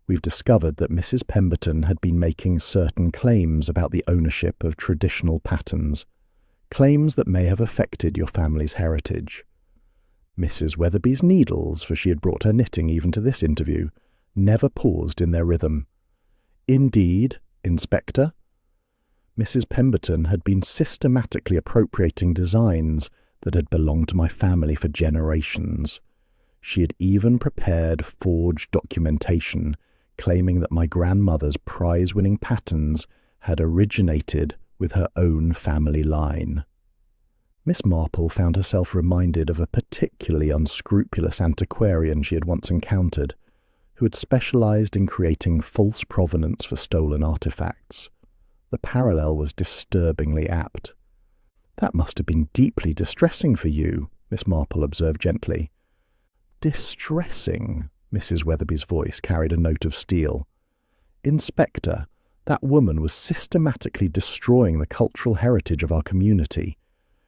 "we've discovered that Mrs. Pemberton had been making certain claims about the ownership of traditional patterns, claims that may have affected your family's heritage." Mrs. Weatherby's needles, for she had brought her knitting even to this interview, never paused in their rhythm. "Indeed, Inspector?" Mrs. Pemberton had been systematically appropriating designs that had belonged to my family for generations. She had even prepared forged documentation claiming that my grandmother's prize-winning patterns had originated with her own family line. Miss Marple found herself reminded of a particularly unscrupulous antiquarian she had once encountered, who had specialized in creating false provenance for stolen artifacts. The parallel was disturbingly apt. "That must have been deeply distressing for you," Miss Marple observed gently. "Distressing?" Mrs. Weatherby's voice carried a note of steel. "Inspector, that woman was systematically destroying the cultural heritage of our community.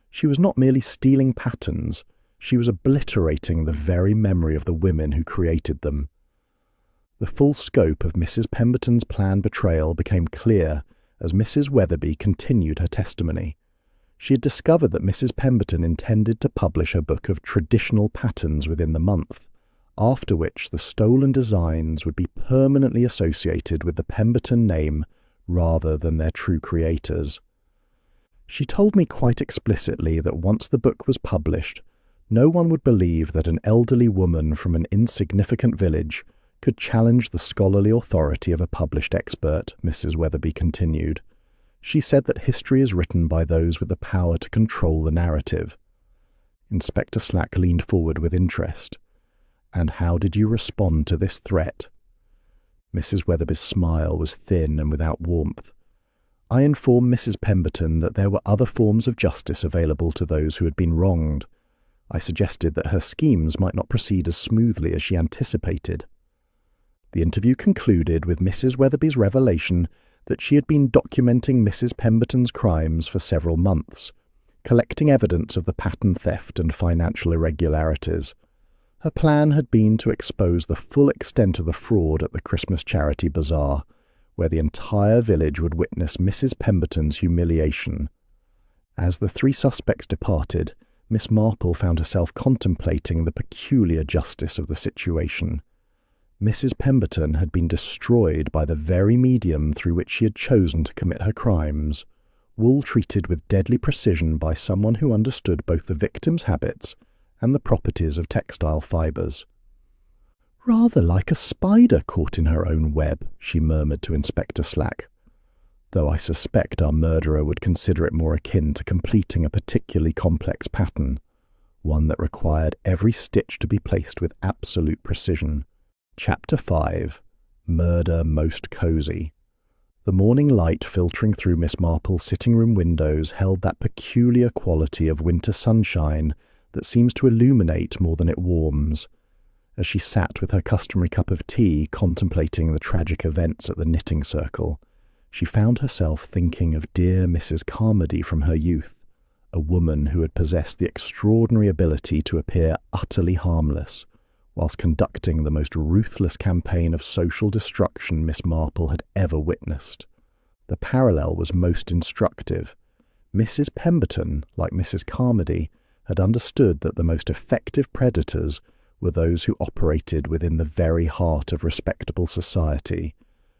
She was not merely stealing patterns, she was obliterating the very memory of the women who created them." The full scope of Mrs. Pemberton's planned betrayal became clear as Mrs. Weatherby continued her testimony. She had discovered that Mrs. Pemberton intended to publish a book of traditional patterns within the month, after which the stolen designs would be permanently associated with the Pemberton name rather than their true creators. She told me quite explicitly that once the book was published, no one would believe that an elderly woman from an insignificant village could challenge the scholarly authority of a published expert, Mrs. Weatherby continued. She said that history is written by those with the power to control the narrative. Inspector Slack leaned forward with interest. "And how did you respond to this threat?" Mrs. Weatherby's smile was thin and without warmth. "I informed Mrs. Pemberton that there were other forms of justice available to those who had been wronged. I suggested that her schemes might not proceed as smoothly as she anticipated." The interview concluded with Mrs. Weatherby's revelation that she had been documenting Mrs. Pemberton's crimes for several months, collecting evidence of the pattern theft and financial irregularities. Her plan had been to expose the full extent of the fraud at the Christmas charity bazaar, where the entire village would witness Mrs. Pemberton's humiliation. As the three suspects departed, Miss Marple found herself contemplating the peculiar justice of the situation. Mrs. Pemberton had been destroyed by the very medium through which she had chosen to commit her crimes, wool treated with deadly precision by someone who understood both the victim's habits and the properties of textile fibres. "Rather like a spider caught in her own web," she murmured to Inspector Slack, "though I suspect our murderer would consider it more akin to completing a particularly complex pattern, one that required every stitch to be placed with absolute precision." Chapter 5. Murder Most Cosy. The morning light filtering through Miss Marple's sitting-room windows held that peculiar quality of winter sunshine that seems to illuminate more than it warms. As she sat with her customary cup of tea contemplating the tragic events at the knitting circle, she found herself thinking of dear Mrs. Carmody from her youth, a woman who had possessed the extraordinary ability to appear utterly harmless, whilst conducting the most ruthless campaign of social destruction Miss Marple had ever witnessed. The parallel was most instructive. Mrs. Pemberton, like Mrs. Carmody, had understood that the most effective predators were those who operated within the very heart of respectable society,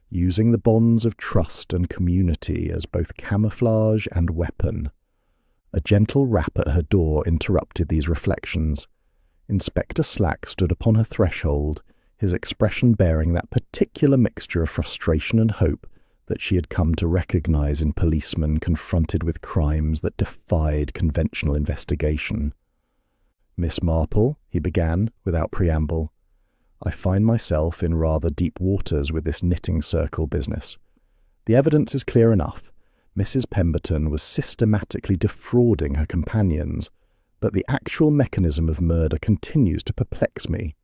using the bonds of trust and community as both camouflage and weapon. A gentle rap at her door interrupted these reflections. Inspector Slack stood upon her threshold, his expression bearing that particular mixture of frustration and hope that she had come to recognize in policemen confronted with crimes that defied conventional investigation. "Miss Marple," he began, without preamble, I find myself in rather deep waters with this knitting circle business. The evidence is clear enough. Mrs. Pemberton was systematically defrauding her companions, but the actual mechanism of murder continues to perplex me."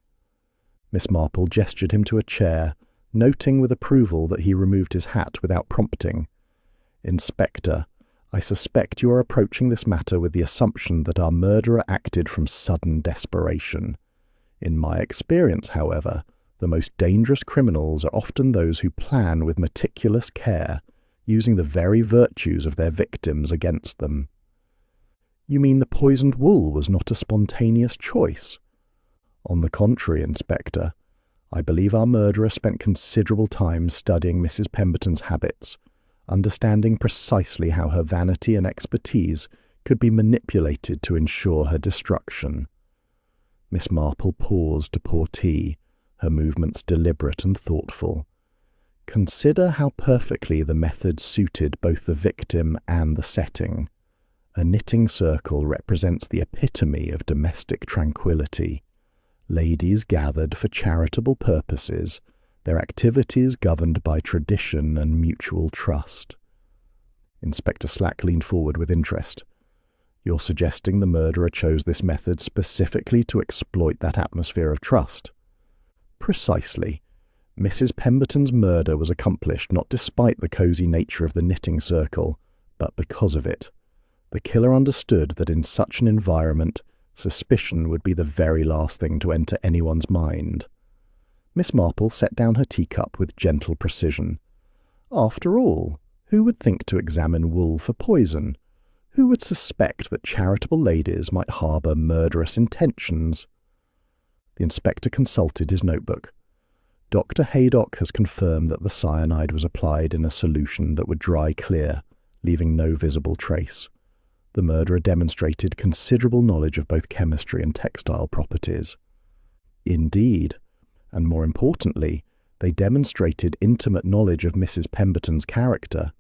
Miss Marple gestured him to a chair, noting with approval that he removed his hat without prompting. "Inspector, I suspect you are approaching this matter with the assumption that our murderer acted from sudden desperation. In my experience, however, the most dangerous criminals are often those who plan with meticulous care, using the very virtues of their victims against them." "You mean the poisoned wool was not a spontaneous choice?" "On the contrary, Inspector. I believe our murderer spent considerable time studying Mrs. Pemberton's habits, understanding precisely how her vanity and expertise could be manipulated to ensure her destruction." Miss Marple paused to pour tea, her movements deliberate and thoughtful. "Consider how perfectly the method suited both the victim and the setting. A knitting circle represents the epitome of domestic tranquillity. Ladies gathered for charitable purposes, their activities governed by tradition and mutual trust." Inspector Slack leaned forward with interest. "You're suggesting the murderer chose this method specifically to exploit that atmosphere of trust?" "Precisely. Mrs. Pemberton's murder was accomplished not despite the cosy nature of the knitting circle, but because of it. The killer understood that in such an environment, suspicion would be the very last thing to enter anyone's mind." Miss Marple set down her teacup with gentle precision. "After all, who would think to examine wool for poison? Who would suspect that charitable ladies might harbour murderous intentions?" The inspector consulted his notebook. "Dr. Haydock has confirmed that the cyanide was applied in a solution that would dry clear, leaving no visible trace. The murderer demonstrated considerable knowledge of both chemistry and textile properties." "Indeed, and more importantly, they demonstrated intimate knowledge of Mrs. Pemberton's character.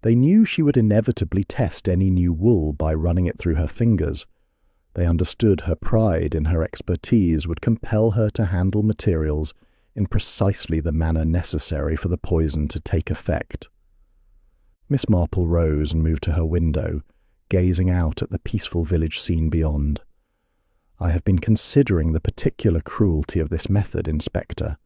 They knew she would inevitably test any new wool by running it through her fingers. They understood her pride in her expertise would compel her to handle materials in precisely the manner necessary for the poison to take effect." Miss Marple rose and moved to her window, gazing out at the peaceful village scene beyond. "I have been considering the particular cruelty of this method, Inspector.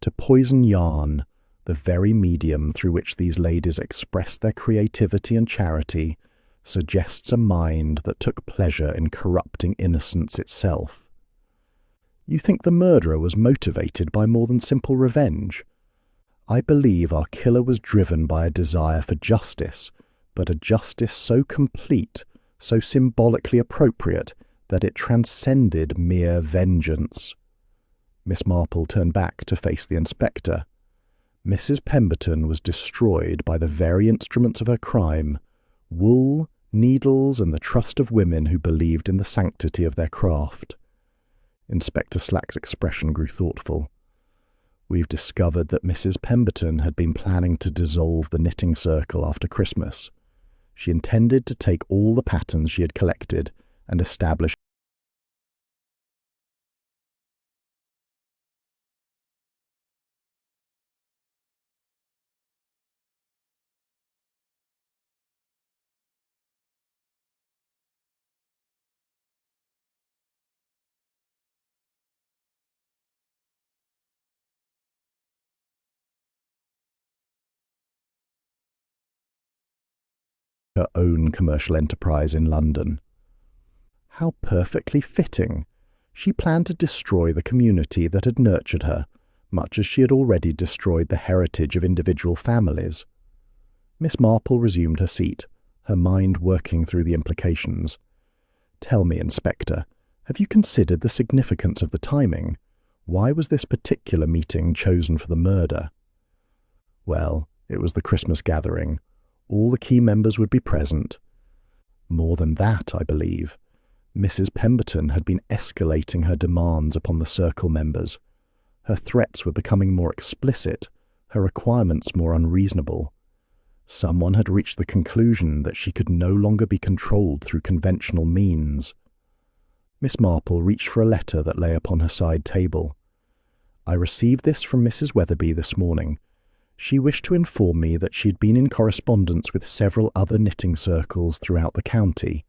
To poison yarn, the very medium through which these ladies express their creativity and charity, suggests a mind that took pleasure in corrupting innocence itself." "You think the murderer was motivated by more than simple revenge?" "I believe our killer was driven by a desire for justice, but a justice so complete, so symbolically appropriate, that it transcended mere vengeance." Miss Marple turned back to face the inspector. "Mrs. Pemberton was destroyed by the very instruments of her crime: wool, needles, and the trust of women who believed in the sanctity of their craft." Inspector Slack's expression grew thoughtful. "We've discovered that Mrs. Pemberton had been planning to dissolve the knitting circle after Christmas. She intended to take all the patterns she had collected and establish her own commercial enterprise in London." "How perfectly fitting! She planned to destroy the community that had nurtured her, much as she had already destroyed the heritage of individual families." Miss Marple resumed her seat, her mind working through the implications. "Tell me, Inspector, have you considered the significance of the timing? Why was this particular meeting chosen for the murder?" "Well, it was the Christmas gathering. All the key members would be present. More than that, I believe. Mrs. Pemberton had been escalating her demands upon the circle members. Her threats were becoming more explicit, her requirements more unreasonable. Someone had reached the conclusion that she could no longer be controlled through conventional means." Miss Marple reached for a letter that lay upon her side table. I received this from Mrs. Weatherby this morning. She wished to inform me that she had been in correspondence with several other knitting circles throughout the county.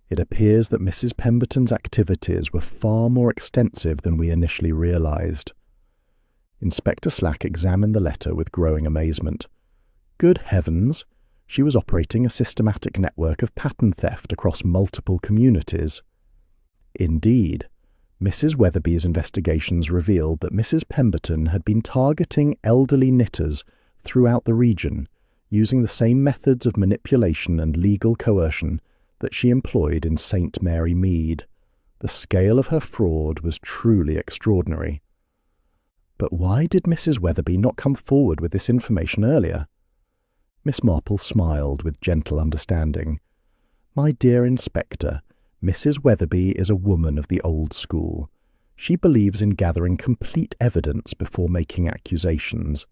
It appears that Mrs. Pemberton's activities were far more extensive than we initially realized. Inspector Slack examined the letter with growing amazement. Good heavens! She was operating a systematic network of pattern theft across multiple communities. Indeed, Mrs. Weatherby's investigations revealed that Mrs. Pemberton had been targeting elderly knitters throughout the region, using the same methods of manipulation and legal coercion that she employed in St. Mary Mead. The scale of her fraud was truly extraordinary. But why did Mrs. Weatherby not come forward with this information earlier? Miss Marple smiled with gentle understanding. My dear Inspector, Mrs. Weatherby is a woman of the old school. She believes in gathering complete evidence before making accusations.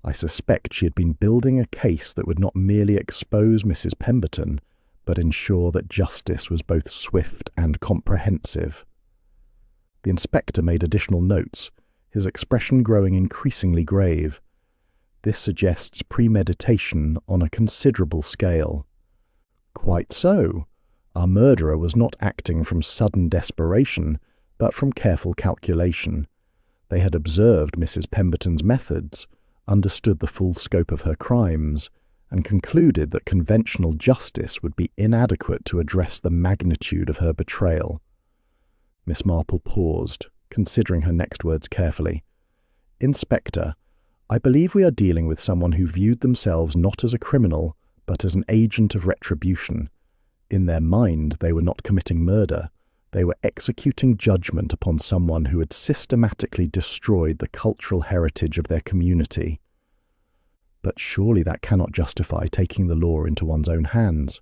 I suspect she had been building a case that would not merely expose Mrs. Pemberton, but ensure that justice was both swift and comprehensive. The inspector made additional notes, his expression growing increasingly grave. This suggests premeditation on a considerable scale. Quite so. Our murderer was not acting from sudden desperation, but from careful calculation. They had observed Mrs. Pemberton's methods, understood the full scope of her crimes, and concluded that conventional justice would be inadequate to address the magnitude of her betrayal. Miss Marple paused, considering her next words carefully. Inspector, I believe we are dealing with someone who viewed themselves not as a criminal, but as an agent of retribution. In their mind, they were not committing murder. They were executing judgment upon someone who had systematically destroyed the cultural heritage of their community. But surely that cannot justify taking the law into one's own hands.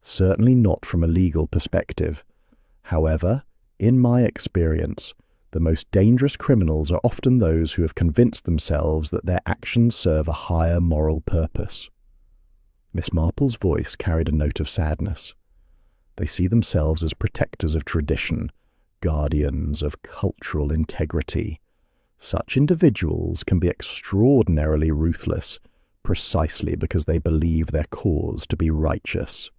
Certainly not from a legal perspective. However, in my experience, the most dangerous criminals are often those who have convinced themselves that their actions serve a higher moral purpose. Miss Marple's voice carried a note of sadness. They see themselves as protectors of tradition, guardians of cultural integrity. Such individuals can be extraordinarily ruthless, precisely because they believe their cause to be righteous.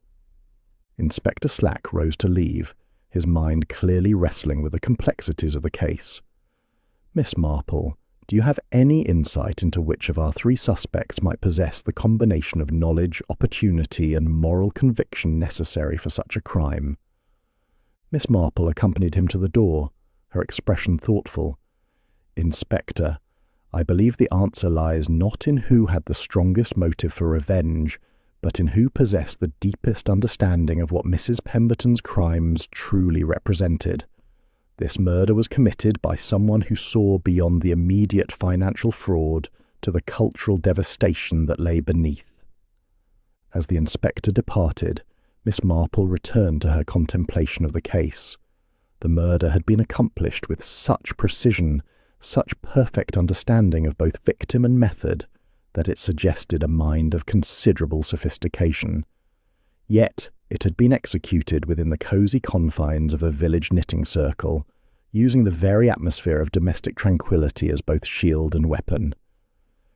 Inspector Slack rose to leave, his mind clearly wrestling with the complexities of the case. Miss Marple, do you have any insight into which of our three suspects might possess the combination of knowledge, opportunity, and moral conviction necessary for such a crime? Miss Marple accompanied him to the door, her expression thoughtful. Inspector, I believe the answer lies not in who had the strongest motive for revenge, but in who possessed the deepest understanding of what Mrs. Pemberton's crimes truly represented. This murder was committed by someone who saw beyond the immediate financial fraud to the cultural devastation that lay beneath. As the inspector departed, Miss Marple returned to her contemplation of the case. The murder had been accomplished with such precision, such perfect understanding of both victim and method, that it suggested a mind of considerable sophistication. Yet it had been executed within the cosy confines of a village knitting circle, using the very atmosphere of domestic tranquillity as both shield and weapon.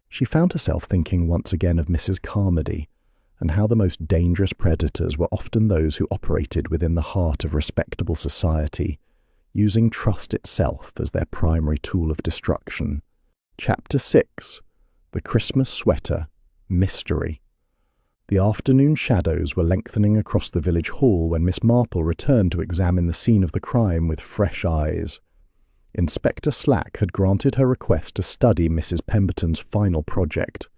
She found herself thinking once again of Mrs. Carmody, and how the most dangerous predators were often those who operated within the heart of respectable society, using trust itself as their primary tool of destruction. Chapter 6. The Christmas Sweater. Mystery. The afternoon shadows were lengthening across the village hall when Miss Marple returned to examine the scene of the crime with fresh eyes. Inspector Slack had granted her request to study Mrs. Pemberton's final project,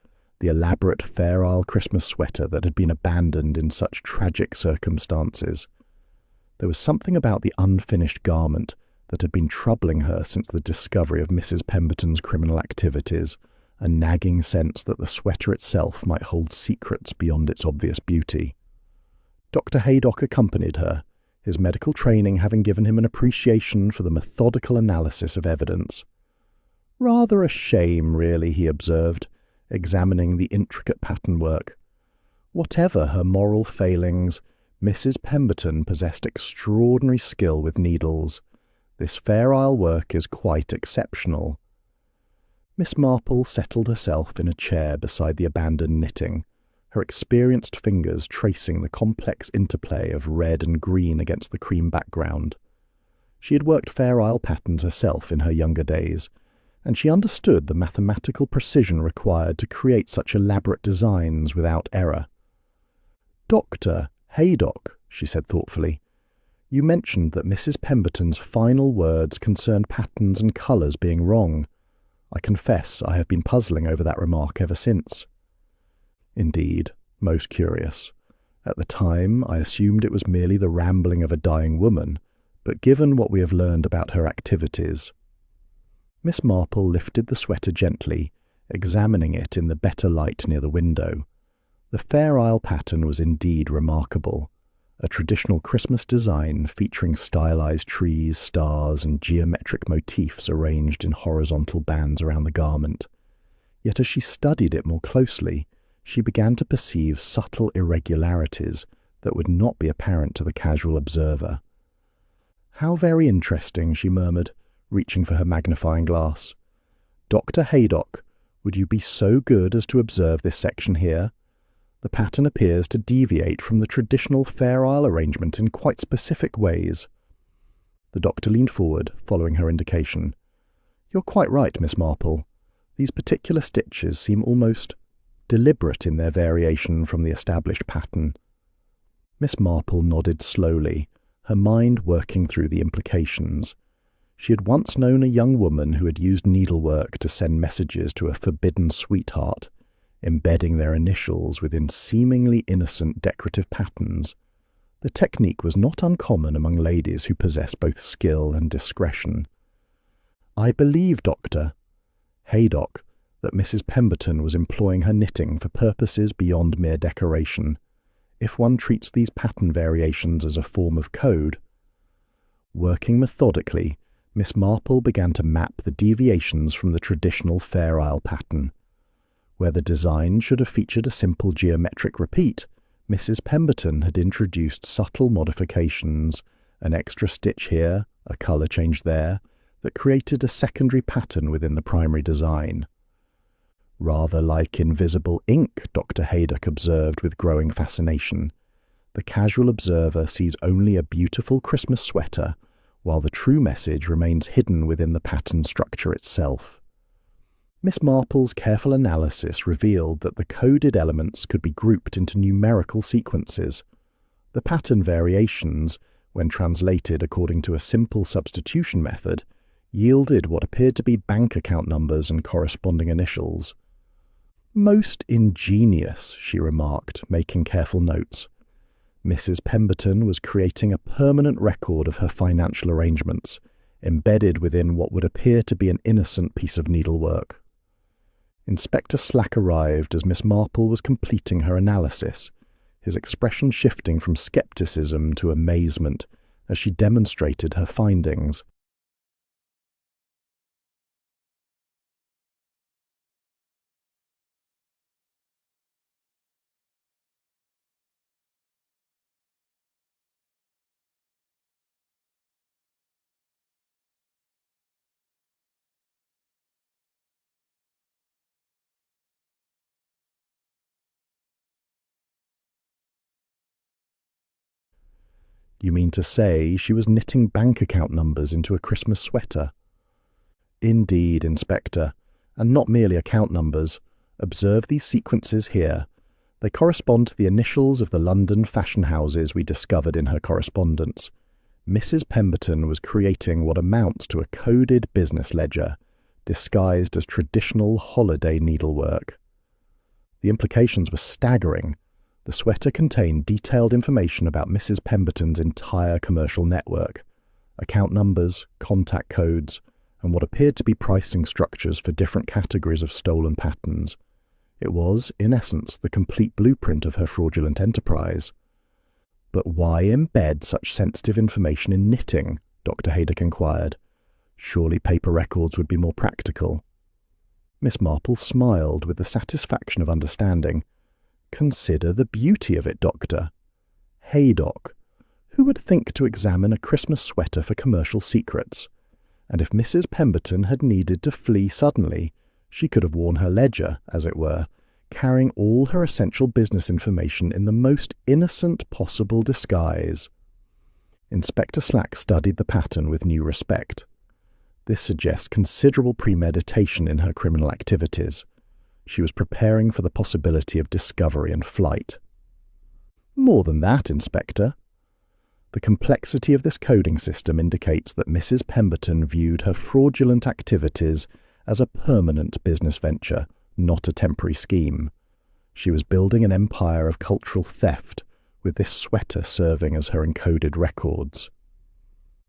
the elaborate Fair Isle Christmas sweater that had been abandoned in such tragic circumstances. There was something about the unfinished garment that had been troubling her since the discovery of Mrs. Pemberton's criminal activities, a nagging sense that the sweater itself might hold secrets beyond its obvious beauty. Dr. Haydock accompanied her, his medical training having given him an appreciation for the methodical analysis of evidence. Rather a shame, really, he observed, examining the intricate pattern work. Whatever her moral failings, Mrs. Pemberton possessed extraordinary skill with needles. This Fair Isle work is quite exceptional. Miss Marple settled herself in a chair beside the abandoned knitting, her experienced fingers tracing the complex interplay of red and green against the cream background. She had worked Fair Isle patterns herself in her younger days, and she understood the mathematical precision required to create such elaborate designs without error. "Dr. Haydock," she said thoughtfully, "you mentioned that Mrs. Pemberton's final words concerned patterns and colours being wrong. I confess I have been puzzling over that remark ever since." "Indeed, most curious. At the time I assumed it was merely the rambling of a dying woman, but given what we have learned about her activities—" Miss Marple lifted the sweater gently, examining it in the better light near the window. The Fair Isle pattern was indeed remarkable, a traditional Christmas design featuring stylized trees, stars, and geometric motifs arranged in horizontal bands around the garment. Yet as she studied it more closely, she began to perceive subtle irregularities that would not be apparent to the casual observer. "How very interesting," she murmured, reaching for her magnifying glass. "Dr. Haydock, would you be so good as to observe this section here? The pattern appears to deviate from the traditional Fair Isle arrangement in quite specific ways." The doctor leaned forward, following her indication. "You're quite right, Miss Marple. These particular stitches seem almost deliberate in their variation from the established pattern." Miss Marple nodded slowly, her mind working through the implications. She had once known a young woman who had used needlework to send messages to a forbidden sweetheart, embedding their initials within seemingly innocent decorative patterns. The technique was not uncommon among ladies who possessed both skill and discretion. "I believe, Dr. Haydock, that Mrs. Pemberton was employing her knitting for purposes beyond mere decoration. If one treats these pattern variations as a form of code—" Working methodically, Miss Marple began to map the deviations from the traditional Fair Isle pattern. Where the design should have featured a simple geometric repeat, Mrs. Pemberton had introduced subtle modifications, an extra stitch here, a colour change there, that created a secondary pattern within the primary design. "Rather like invisible ink," Dr. Haydock observed with growing fascination. "The casual observer sees only a beautiful Christmas sweater, while the true message remains hidden within the pattern structure itself." Miss Marple's careful analysis revealed that the coded elements could be grouped into numerical sequences. The pattern variations, when translated according to a simple substitution method, yielded what appeared to be bank account numbers and corresponding initials. "Most ingenious," she remarked, making careful notes. Mrs. Pemberton was creating a permanent record of her financial arrangements, embedded within what would appear to be an innocent piece of needlework. Inspector Slack arrived as Miss Marple was completing her analysis, his expression shifting from scepticism to amazement as she demonstrated her findings. "You mean to say she was knitting bank account numbers into a Christmas sweater?" "Indeed, Inspector, and not merely account numbers. Observe these sequences here. They correspond to the initials of the London fashion houses we discovered in her correspondence. Mrs. Pemberton was creating what amounts to a coded business ledger, disguised as traditional holiday needlework." The implications were staggering. The sweater contained detailed information about Mrs. Pemberton's entire commercial network, account numbers, contact codes, and what appeared to be pricing structures for different categories of stolen patterns. It was, in essence, the complete blueprint of her fraudulent enterprise. "But why embed such sensitive information in knitting?" Dr. Haydock inquired. "Surely paper records would be more practical." Miss Marple smiled with the satisfaction of understanding. "Consider the beauty of it, Doctor. Haydock, who would think to examine a Christmas sweater for commercial secrets? And if Mrs. Pemberton had needed to flee suddenly, She could have worn her ledger, as it were, carrying all her essential business information in the most innocent possible disguise. Inspector Slack studied the pattern with new respect. This suggests considerable premeditation in her criminal activities. She was preparing for the possibility of discovery and flight. More than that, Inspector. The complexity of this coding system indicates that Mrs. Pemberton viewed her fraudulent activities as a permanent business venture, not a temporary scheme. She was building an empire of cultural theft, with this sweater serving as her encoded records.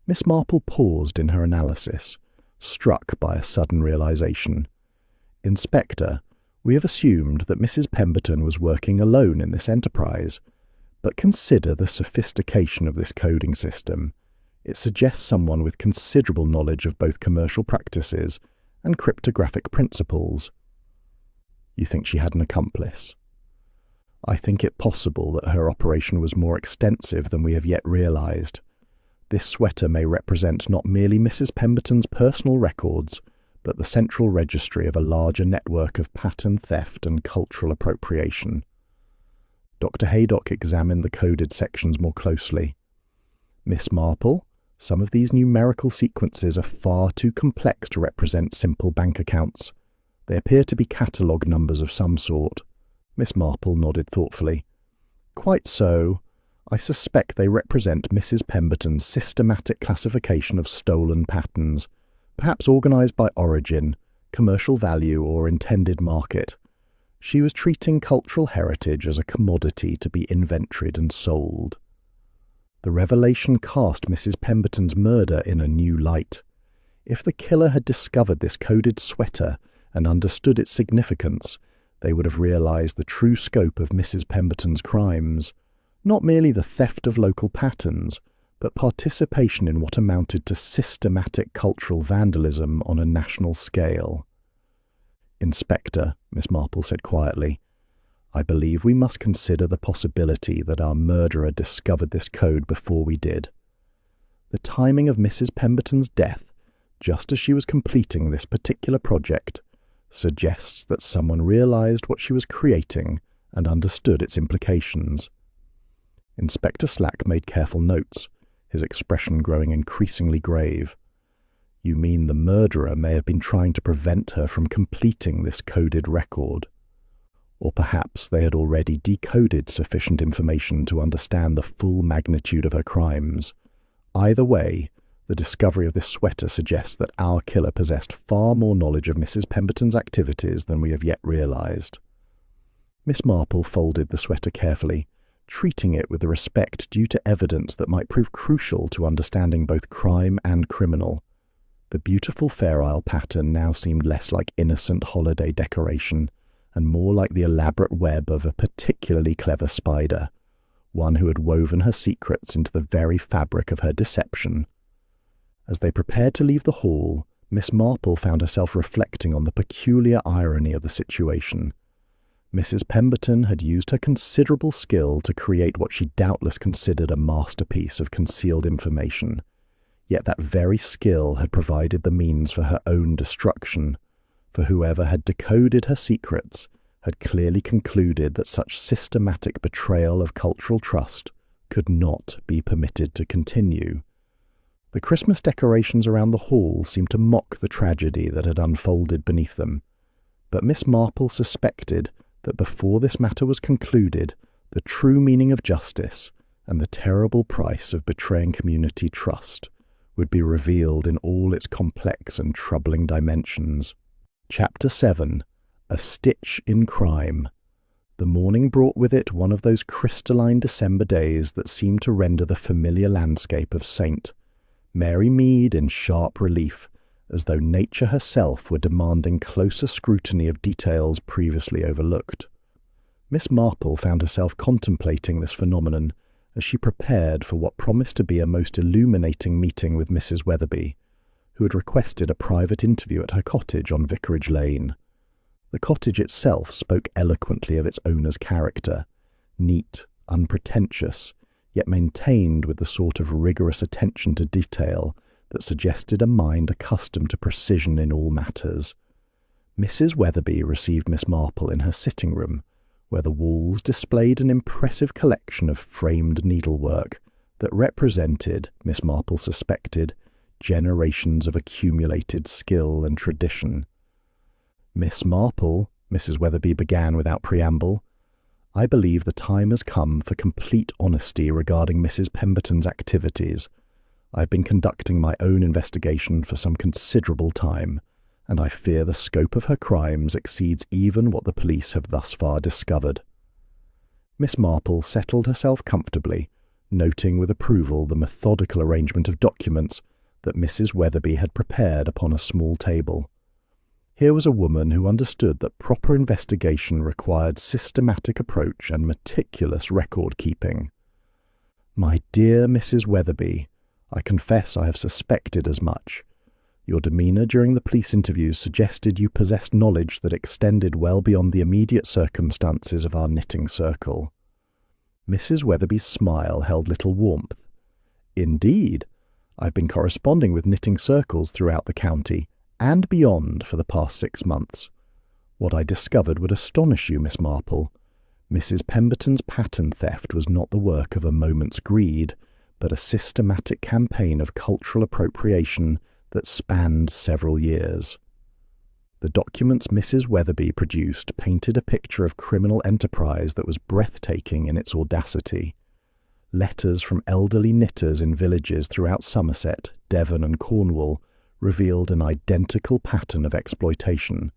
Miss Marple paused in her analysis, struck by a sudden realization. Inspector, we have assumed that Mrs. Pemberton was working alone in this enterprise, but consider the sophistication of this coding system. It suggests someone with considerable knowledge of both commercial practices and cryptographic principles. You think she had an accomplice? I think it possible that her operation was more extensive than we have yet realized. This sweater may represent not merely Mrs. Pemberton's personal records, but the central registry of a larger network of pattern theft and cultural appropriation. Dr. Haydock examined the coded sections more closely. Miss Marple, some of these numerical sequences are far too complex to represent simple bank accounts. They appear to be catalogue numbers of some sort. Miss Marple nodded thoughtfully. Quite so. I suspect they represent Mrs. Pemberton's systematic classification of stolen patterns, perhaps organised by origin, commercial value, or intended market. She was treating cultural heritage as a commodity to be inventoried and sold. The revelation cast Mrs. Pemberton's murder in a new light. If the killer had discovered this coded sweater and understood its significance, they would have realized the true scope of Mrs. Pemberton's crimes, not merely the theft of local patterns, but participation in what amounted to systematic cultural vandalism on a national scale. Inspector, Miss Marple said quietly, I believe we must consider the possibility that our murderer discovered this code before we did. The timing of Mrs. Pemberton's death, just as she was completing this particular project, suggests that someone realized what she was creating and understood its implications. Inspector Slack made careful notes, his expression growing increasingly grave. You mean the murderer may have been trying to prevent her from completing this coded record? Or perhaps they had already decoded sufficient information to understand the full magnitude of her crimes. Either way, the discovery of this sweater suggests that our killer possessed far more knowledge of Mrs. Pemberton's activities than we have yet realized. Miss Marple folded the sweater carefully, treating it with the respect due to evidence that might prove crucial to understanding both crime and criminal. The beautiful Fair Isle pattern now seemed less like innocent holiday decoration and more like the elaborate web of a particularly clever spider, one who had woven her secrets into the very fabric of her deception. As they prepared to leave the hall, Miss Marple found herself reflecting on the peculiar irony of the situation. Mrs. Pemberton had used her considerable skill to create what she doubtless considered a masterpiece of concealed information, yet that very skill had provided the means for her own destruction, for whoever had decoded her secrets had clearly concluded that such systematic betrayal of cultural trust could not be permitted to continue. The Christmas decorations around the hall seemed to mock the tragedy that had unfolded beneath them, but Miss Marple suspected that before this matter was concluded, the true meaning of justice and the terrible price of betraying community trust would be revealed in all its complex and troubling dimensions. Chapter 7. A Stitch in Crime. The morning brought with it one of those crystalline December days that seem to render the familiar landscape of St. Mary Mead in sharp relief, as though nature herself were demanding closer scrutiny of details previously overlooked. Miss Marple found herself contemplating this phenomenon as she prepared for what promised to be a most illuminating meeting with Mrs. Weatherby, who had requested a private interview at her cottage on Vicarage Lane. The cottage itself spoke eloquently of its owner's character, neat, unpretentious, yet maintained with the sort of rigorous attention to detail that suggested a mind accustomed to precision in all matters. Mrs. Weatherby received Miss Marple in her sitting room, where the walls displayed an impressive collection of framed needlework that represented, Miss Marple suspected, generations of accumulated skill and tradition. "Miss Marple," Mrs. Weatherby began without preamble, "I believe the time has come for complete honesty regarding Mrs. Pemberton's activities. I've been conducting my own investigation for some considerable time, and I fear the scope of her crimes exceeds even what the police have thus far discovered." Miss Marple settled herself comfortably, noting with approval the methodical arrangement of documents that Mrs. Weatherby had prepared upon a small table. Here was a woman who understood that proper investigation required systematic approach and meticulous record-keeping. "My dear Mrs. Weatherby, I confess I have suspected as much. Your demeanour during the police interviews suggested you possessed knowledge that extended well beyond the immediate circumstances of our knitting circle." Mrs. Weatherby's smile held little warmth. "Indeed, I've been corresponding with knitting circles throughout the county and beyond for the past 6 months. What I discovered would astonish you, Miss Marple. Mrs. Pemberton's pattern theft was not the work of a moment's greed, but a systematic campaign of cultural appropriation that spanned several years." The documents Mrs. Weatherby produced painted a picture of criminal enterprise that was breathtaking in its audacity. Letters from elderly knitters in villages throughout Somerset, Devon and Cornwall revealed an identical pattern of exploitation.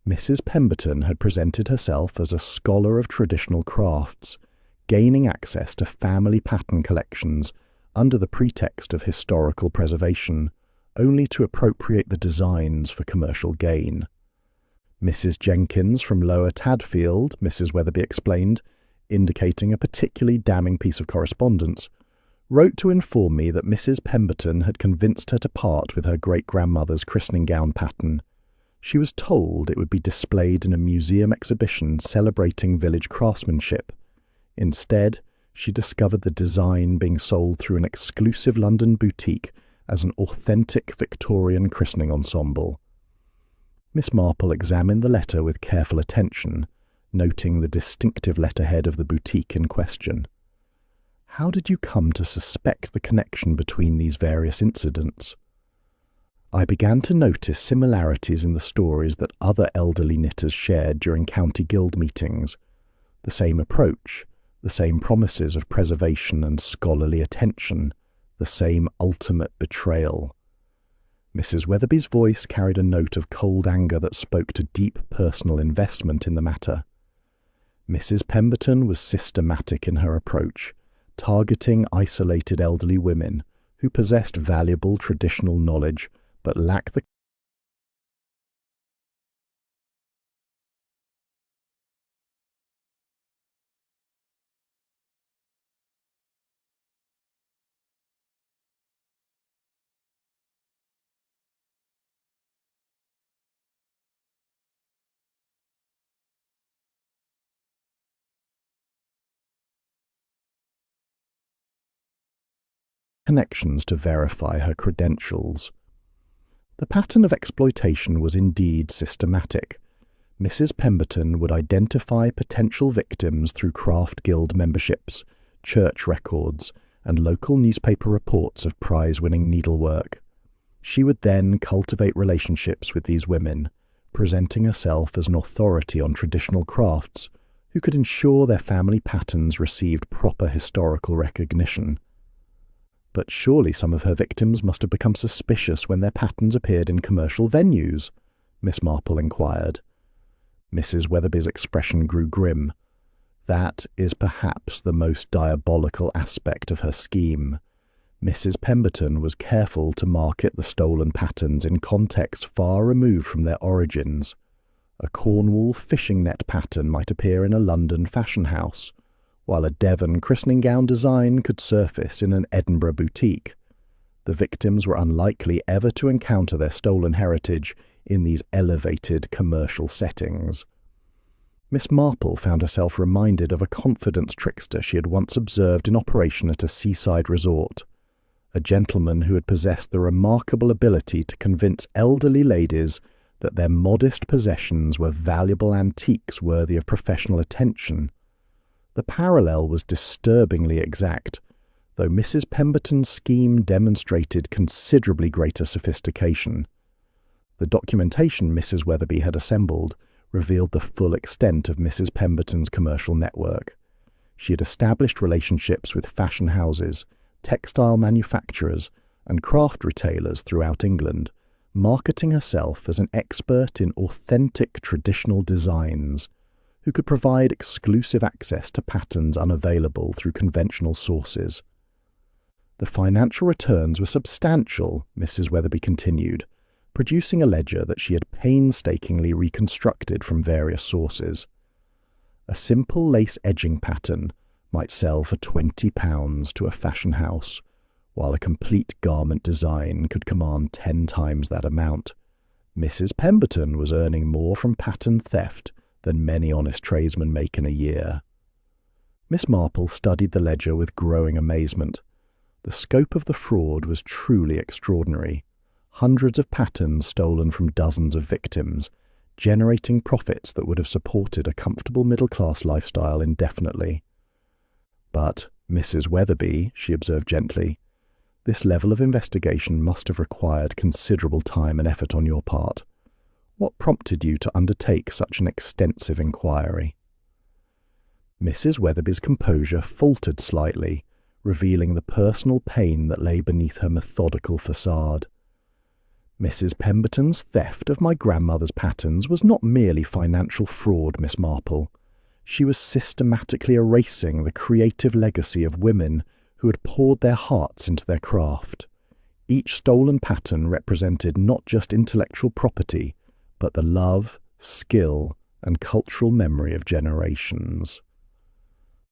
Mrs. Pemberton had presented herself as a scholar of traditional crafts, gaining access to family pattern collections under the pretext of historical preservation, only to appropriate the designs for commercial gain. "Mrs. Jenkins from Lower Tadfield," Mrs. Weatherby explained, indicating a particularly damning piece of correspondence, "wrote to inform me that Mrs. Pemberton had convinced her to part with her great-grandmother's christening gown pattern. She was told it would be displayed in a museum exhibition celebrating village craftsmanship. Instead, she discovered the design being sold through an exclusive London boutique as an authentic Victorian christening ensemble." Miss Marple examined the letter with careful attention, noting the distinctive letterhead of the boutique in question. "How did you come to suspect the connection between these various incidents?" "I began to notice similarities in the stories that other elderly knitters shared during county guild meetings. The same approach, the same promises of preservation and scholarly attention, the same ultimate betrayal." Mrs. Weatherby's voice carried a note of cold anger that spoke to deep personal investment in the matter. Mrs. Pemberton was systematic in her approach, targeting isolated elderly women who possessed valuable traditional knowledge but lacked the connections to verify her credentials. The pattern of exploitation was indeed systematic. Mrs. Pemberton would identify potential victims through craft guild memberships, church records, and local newspaper reports of prize-winning needlework. She would then cultivate relationships with these women, presenting herself as an authority on traditional crafts who could ensure their family patterns received proper historical recognition. But surely some of her victims must have become suspicious when their patterns appeared in commercial venues, Miss Marple inquired. Mrs. Weatherby's expression grew grim. That is perhaps the most diabolical aspect of her scheme. Mrs. Pemberton was careful to market the stolen patterns in context far removed from their origins. A Cornwall fishing net pattern might appear in a London fashion house, while a Devon christening gown design could surface in an Edinburgh boutique. The victims were unlikely ever to encounter their stolen heritage in these elevated commercial settings. Miss Marple found herself reminded of a confidence trickster she had once observed in operation at a seaside resort, a gentleman who had possessed the remarkable ability to convince elderly ladies that their modest possessions were valuable antiques worthy of professional attention. The parallel was disturbingly exact, though Mrs. Pemberton's scheme demonstrated considerably greater sophistication. The documentation Mrs. Weatherby had assembled revealed the full extent of Mrs. Pemberton's commercial network. She had established relationships with fashion houses, textile manufacturers, and craft retailers throughout England, marketing herself as an expert in authentic traditional designs, who could provide exclusive access to patterns unavailable through conventional sources. The financial returns were substantial, Mrs. Weatherby continued, producing a ledger that she had painstakingly reconstructed from various sources. A simple lace edging pattern might sell for £20 to a fashion house, while a complete garment design could command 10 times that amount. Mrs. Pemberton was earning more from pattern theft than many honest tradesmen make in a year. Miss Marple studied the ledger with growing amazement. The scope of the fraud was truly extraordinary. Hundreds of patterns stolen from dozens of victims, generating profits that would have supported a comfortable middle-class lifestyle indefinitely. But, Mrs. Weatherby, she observed gently, this level of investigation must have required considerable time and effort on your part. What prompted you to undertake such an extensive inquiry? Mrs. Weatherby's composure faltered slightly, revealing the personal pain that lay beneath her methodical facade. Mrs. Pemberton's theft of my grandmother's patterns was not merely financial fraud, Miss Marple. She was systematically erasing the creative legacy of women who had poured their hearts into their craft. Each stolen pattern represented not just intellectual property, but the love, skill, and cultural memory of generations.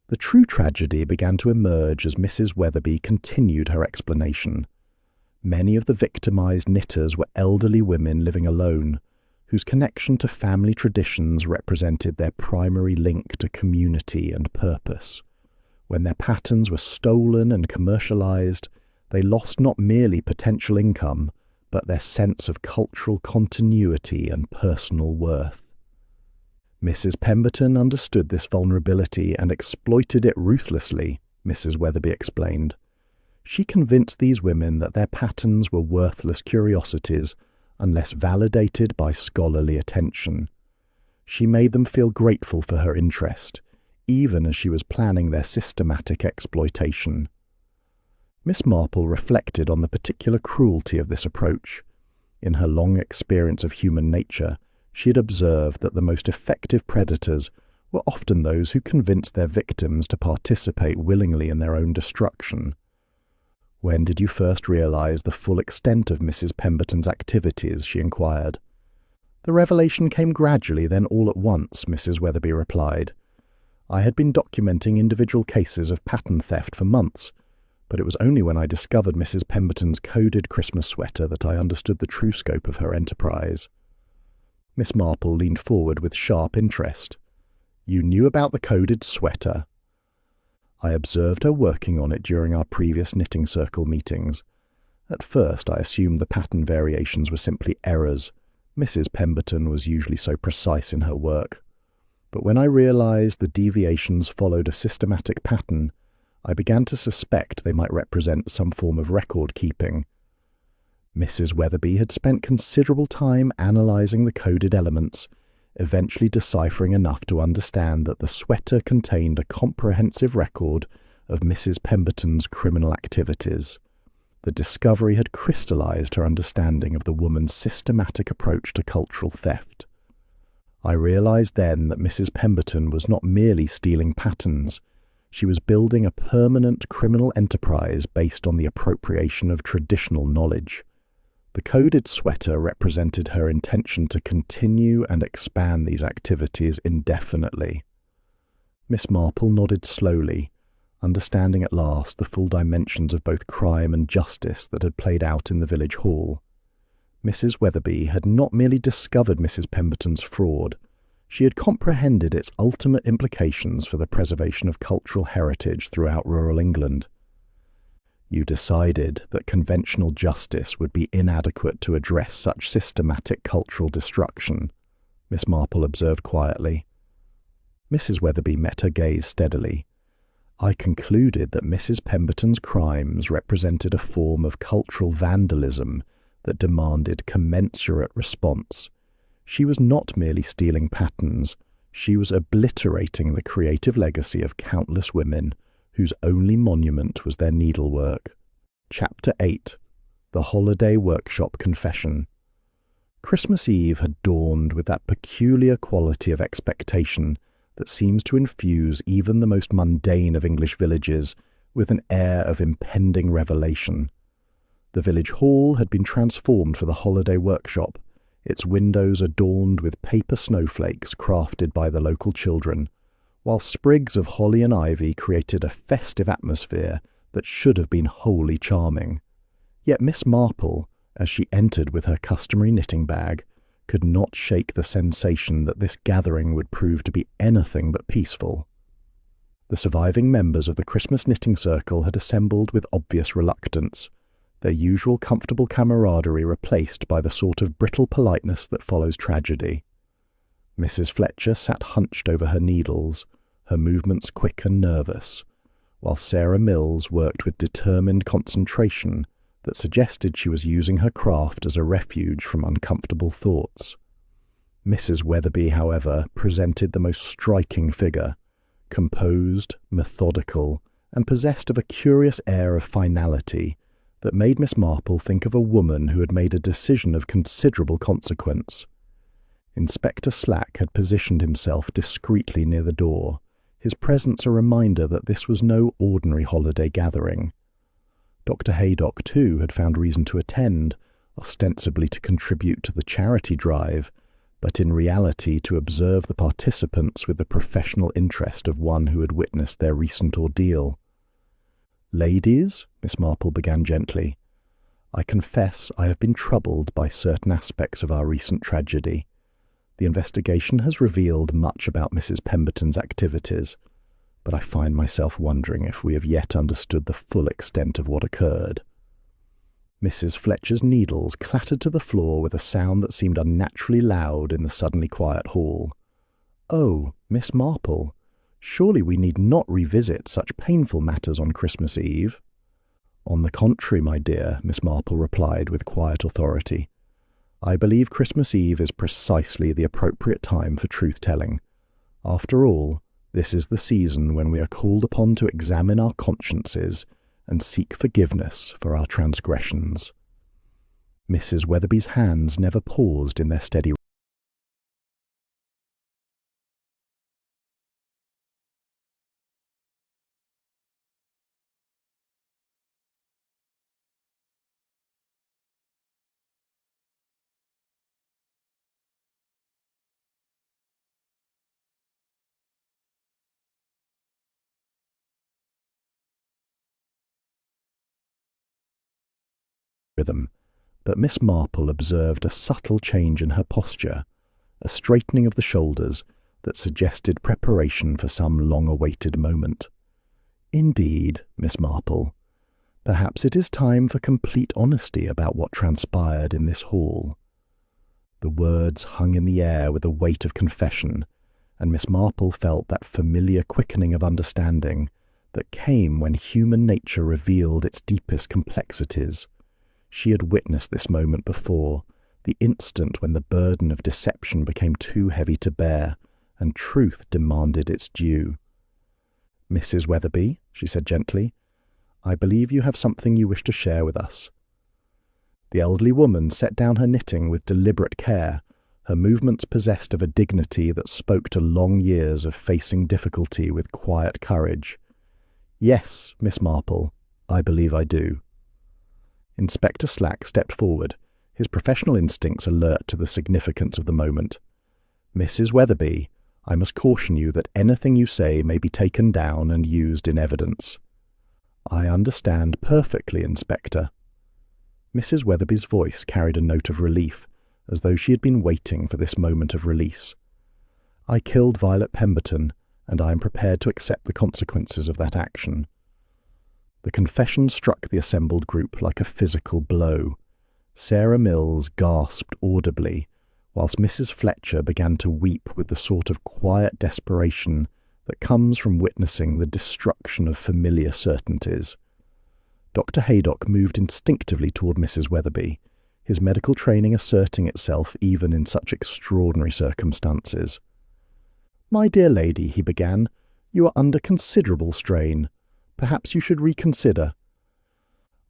The true tragedy began to emerge as Mrs. Weatherby continued her explanation. Many of the victimized knitters were elderly women living alone, whose connection to family traditions represented their primary link to community and purpose. When their patterns were stolen and commercialized, they lost not merely potential income, but their sense of cultural continuity and personal worth. Mrs. Pemberton understood this vulnerability and exploited it ruthlessly, Mrs. Weatherby explained. She convinced these women that their patterns were worthless curiosities unless validated by scholarly attention. She made them feel grateful for her interest, even as she was planning their systematic exploitation. Miss Marple reflected on the particular cruelty of this approach. In her long experience of human nature, she had observed that the most effective predators were often those who convinced their victims to participate willingly in their own destruction. "When did you first realize the full extent of Mrs. Pemberton's activities?" she inquired. "The revelation came gradually, then all at once," Mrs. Weatherby replied. "I had been documenting individual cases of pattern theft for months, but it was only when I discovered Mrs. Pemberton's coded Christmas sweater that I understood the true scope of her enterprise." Miss Marple leaned forward with sharp interest. "You knew about the coded sweater?" "I observed her working on it during our previous knitting circle meetings. At first I assumed the pattern variations were simply errors. Mrs. Pemberton was usually so precise in her work. But when I realized the deviations followed a systematic pattern, I began to suspect they might represent some form of record-keeping. Mrs. Weatherby had spent considerable time analyzing the coded elements, eventually deciphering enough to understand that the sweater contained a comprehensive record of Mrs. Pemberton's criminal activities. The discovery had crystallized her understanding of the woman's systematic approach to cultural theft. I realized then that Mrs. Pemberton was not merely stealing patterns. She was building a permanent criminal enterprise based on the appropriation of traditional knowledge. The coded sweater represented her intention to continue and expand these activities indefinitely. Miss Marple nodded slowly, understanding at last the full dimensions of both crime and justice that had played out in the village hall. Mrs. Weatherby had not merely discovered Mrs. Pemberton's fraud, she had comprehended its ultimate implications for the preservation of cultural heritage throughout rural England. You decided that conventional justice would be inadequate to address such systematic cultural destruction, Miss Marple observed quietly. Mrs. Weatherby met her gaze steadily. I concluded that Mrs. Pemberton's crimes represented a form of cultural vandalism that demanded commensurate response. She was not merely stealing patterns, she was obliterating the creative legacy of countless women whose only monument was their needlework. Chapter 8. The Holiday Workshop Confession. Christmas Eve had dawned with that peculiar quality of expectation that seems to infuse even the most mundane of English villages with an air of impending revelation. The village hall had been transformed for the holiday workshop, its windows adorned with paper snowflakes crafted by the local children, while sprigs of holly and ivy created a festive atmosphere that should have been wholly charming. Yet Miss Marple, as she entered with her customary knitting bag, could not shake the sensation that this gathering would prove to be anything but peaceful. The surviving members of the Christmas knitting circle had assembled with obvious reluctance, their usual comfortable camaraderie replaced by the sort of brittle politeness that follows tragedy. Mrs. Fletcher sat hunched over her needles, her movements quick and nervous, while Sarah Mills worked with determined concentration that suggested she was using her craft as a refuge from uncomfortable thoughts. Mrs. Weatherby, however, presented the most striking figure, composed, methodical, and possessed of a curious air of finality that made Miss Marple think of a woman who had made a decision of considerable consequence. Inspector Slack had positioned himself discreetly near the door, his presence a reminder that this was no ordinary holiday gathering. Dr. Haydock, too, had found reason to attend, ostensibly to contribute to the charity drive, but in reality to observe the participants with the professional interest of one who had witnessed their recent ordeal. "Ladies," Miss Marple began gently, "I confess I have been troubled by certain aspects of our recent tragedy. The investigation has revealed much about Mrs. Pemberton's activities, but I find myself wondering if we have yet understood the full extent of what occurred." Mrs. Fletcher's needles clattered to the floor with a sound that seemed unnaturally loud in the suddenly quiet hall. "Oh, Miss Marple, surely we need not revisit such painful matters on Christmas Eve." "On the contrary, my dear," Miss Marple replied with quiet authority. "I believe Christmas Eve is precisely the appropriate time for truth-telling. After all, this is the season when we are called upon to examine our consciences and seek forgiveness for our transgressions." Mrs. Weatherby's hands never paused in their steady rhythm, but Miss Marple observed a subtle change in her posture, a straightening of the shoulders that suggested preparation for some long-awaited moment. "Indeed, Miss Marple, perhaps it is time for complete honesty about what transpired in this hall." The words hung in the air with the weight of confession, and Miss Marple felt that familiar quickening of understanding that came when human nature revealed its deepest complexities. She had witnessed this moment before, the instant when the burden of deception became too heavy to bear, and truth demanded its due. "Mrs. Weatherby," she said gently, "I believe you have something you wish to share with us." The elderly woman set down her knitting with deliberate care, her movements possessed of a dignity that spoke to long years of facing difficulty with quiet courage. "Yes, Miss Marple, I believe I do." Inspector Slack stepped forward, his professional instincts alert to the significance of the moment. "Mrs. Weatherby, I must caution you that anything you say may be taken down and used in evidence." "I understand perfectly, Inspector." Mrs. Weatherby's voice carried a note of relief, as though she had been waiting for this moment of release. "I killed Violet Pemberton, and I am prepared to accept the consequences of that action." The confession struck the assembled group like a physical blow. Sarah Mills gasped audibly, whilst Mrs. Fletcher began to weep with the sort of quiet desperation that comes from witnessing the destruction of familiar certainties. Dr. Haydock moved instinctively toward Mrs. Weatherby, his medical training asserting itself even in such extraordinary circumstances. "My dear lady," he began, "you are under considerable strain. Perhaps you should reconsider."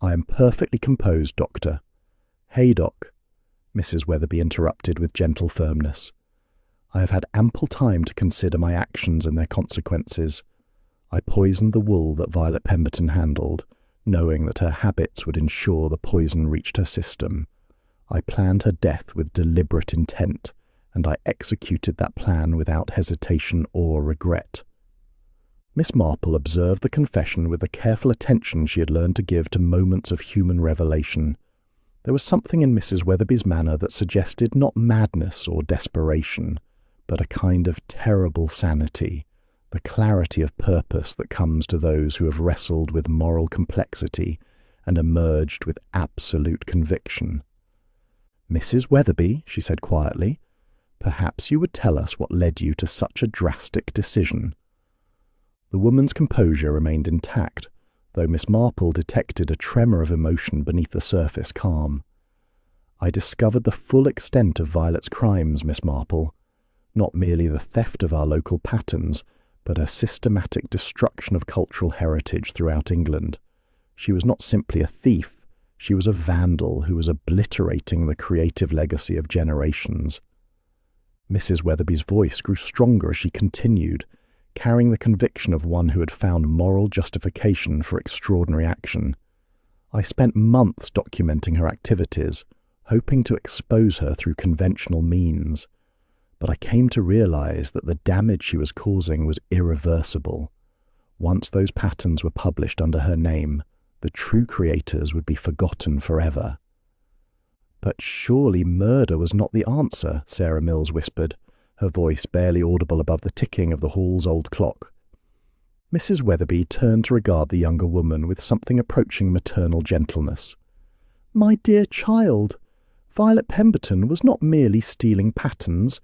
"I am perfectly composed, Doctor." "Haydock," Mrs. Weatherby interrupted with gentle firmness, "I have had ample time to consider my actions and their consequences. I poisoned the wool that Violet Pemberton handled, knowing that her habits would ensure the poison reached her system. I planned her death with deliberate intent, and I executed that plan without hesitation or regret." Miss Marple observed the confession with the careful attention she had learned to give to moments of human revelation. There was something in Mrs. Weatherby's manner that suggested not madness or desperation, but a kind of terrible sanity, the clarity of purpose that comes to those who have wrestled with moral complexity and emerged with absolute conviction. "Mrs. Weatherby," she said quietly, "perhaps you would tell us what led you to such a drastic decision." The woman's composure remained intact, though Miss Marple detected a tremor of emotion beneath the surface calm. "I discovered the full extent of Violet's crimes, Miss Marple. Not merely the theft of our local patterns, but her systematic destruction of cultural heritage throughout England. She was not simply a thief, she was a vandal who was obliterating the creative legacy of generations." Mrs. Weatherby's voice grew stronger as she continued, carrying the conviction of one who had found moral justification for extraordinary action. "I spent months documenting her activities, hoping to expose her through conventional means. But I came to realize that the damage she was causing was irreversible. Once those patterns were published under her name, the true creators would be forgotten forever." "But surely murder was not the answer," Sarah Mills whispered, her voice barely audible above the ticking of the hall's old clock. Mrs. Weatherby turned to regard the younger woman with something approaching maternal gentleness. "My dear child, Violet Pemberton was not merely stealing patterns.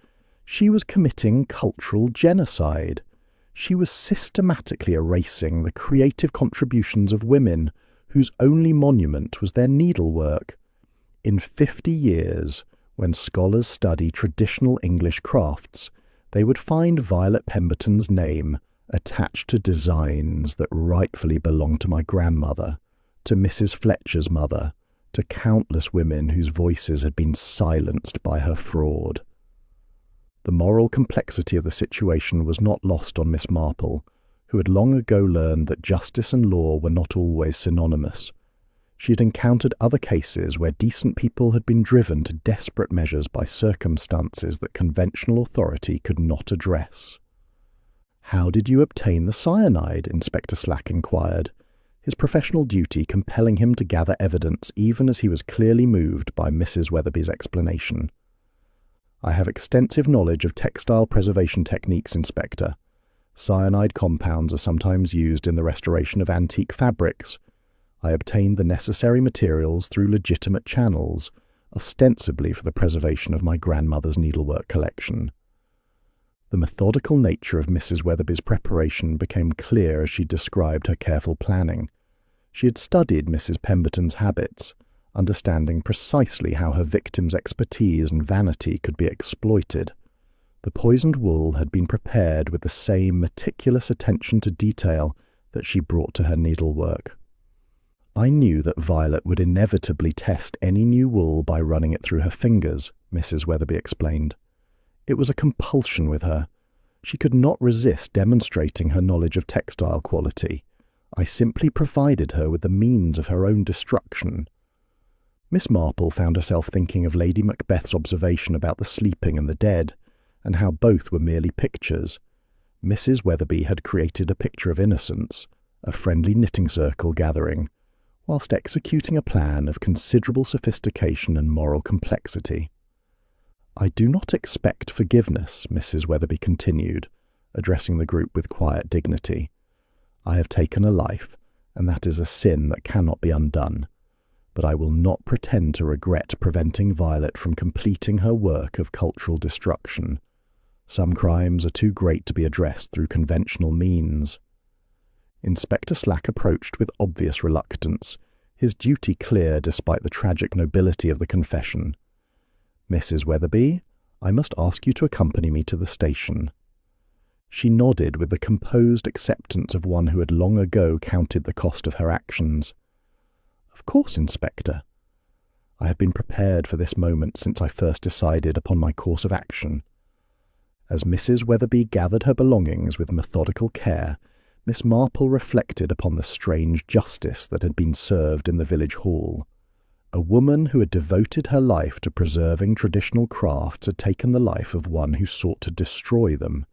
She was committing cultural genocide. She was systematically erasing the creative contributions of women whose only monument was their needlework. In 50 years, when scholars study traditional English crafts, they would find Violet Pemberton's name attached to designs that rightfully belonged to my grandmother, to Mrs. Fletcher's mother, to countless women whose voices had been silenced by her fraud." The moral complexity of the situation was not lost on Miss Marple, who had long ago learned that justice and law were not always synonymous. She had encountered other cases where decent people had been driven to desperate measures by circumstances that conventional authority could not address. "How did you obtain the cyanide?" Inspector Slack inquired, his professional duty compelling him to gather evidence even as he was clearly moved by Mrs. Weatherby's explanation. "I have extensive knowledge of textile preservation techniques, Inspector. Cyanide compounds are sometimes used in the restoration of antique fabrics. I obtained the necessary materials through legitimate channels, ostensibly for the preservation of my grandmother's needlework collection." The methodical nature of Mrs. Weatherby's preparation became clear as she described her careful planning. She had studied Mrs. Pemberton's habits, understanding precisely how her victim's expertise and vanity could be exploited. The poisoned wool had been prepared with the same meticulous attention to detail that she brought to her needlework. "I knew that Violet would inevitably test any new wool by running it through her fingers," Mrs. Weatherby explained. "It was a compulsion with her. She could not resist demonstrating her knowledge of textile quality. I simply provided her with the means of her own destruction." Miss Marple found herself thinking of Lady Macbeth's observation about the sleeping and the dead, and how both were merely pictures. Mrs. Weatherby had created a picture of innocence, a friendly knitting circle gathering, whilst executing a plan of considerable sophistication and moral complexity. "I do not expect forgiveness," Mrs. Weatherby continued, addressing the group with quiet dignity. "I have taken a life, and that is a sin that cannot be undone. But I will not pretend to regret preventing Violet from completing her work of cultural destruction. Some crimes are too great to be addressed through conventional means. Inspector Slack approached with obvious reluctance, his duty clear despite the tragic nobility of the confession. "Mrs. Weatherby, I must ask you to accompany me to the station." She nodded with the composed acceptance of one who had long ago counted the cost of her actions. "Of course, Inspector. I have been prepared for this moment since I first decided upon my course of action." As Mrs. Weatherby gathered her belongings with methodical care, Miss Marple reflected upon the strange justice that had been served in the village hall. A woman who had devoted her life to preserving traditional crafts had taken the life of one who sought to destroy them.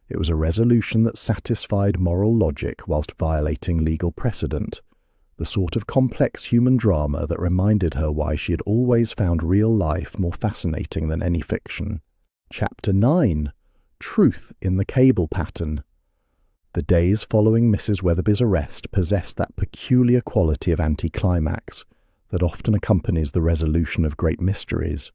It was a resolution that satisfied moral logic whilst violating legal precedent, the sort of complex human drama that reminded her why she had always found real life more fascinating than any fiction. Chapter 9. Truth in the Cable Pattern. The days following Mrs. Weatherby's arrest possessed that peculiar quality of anticlimax that often accompanies the resolution of great mysteries.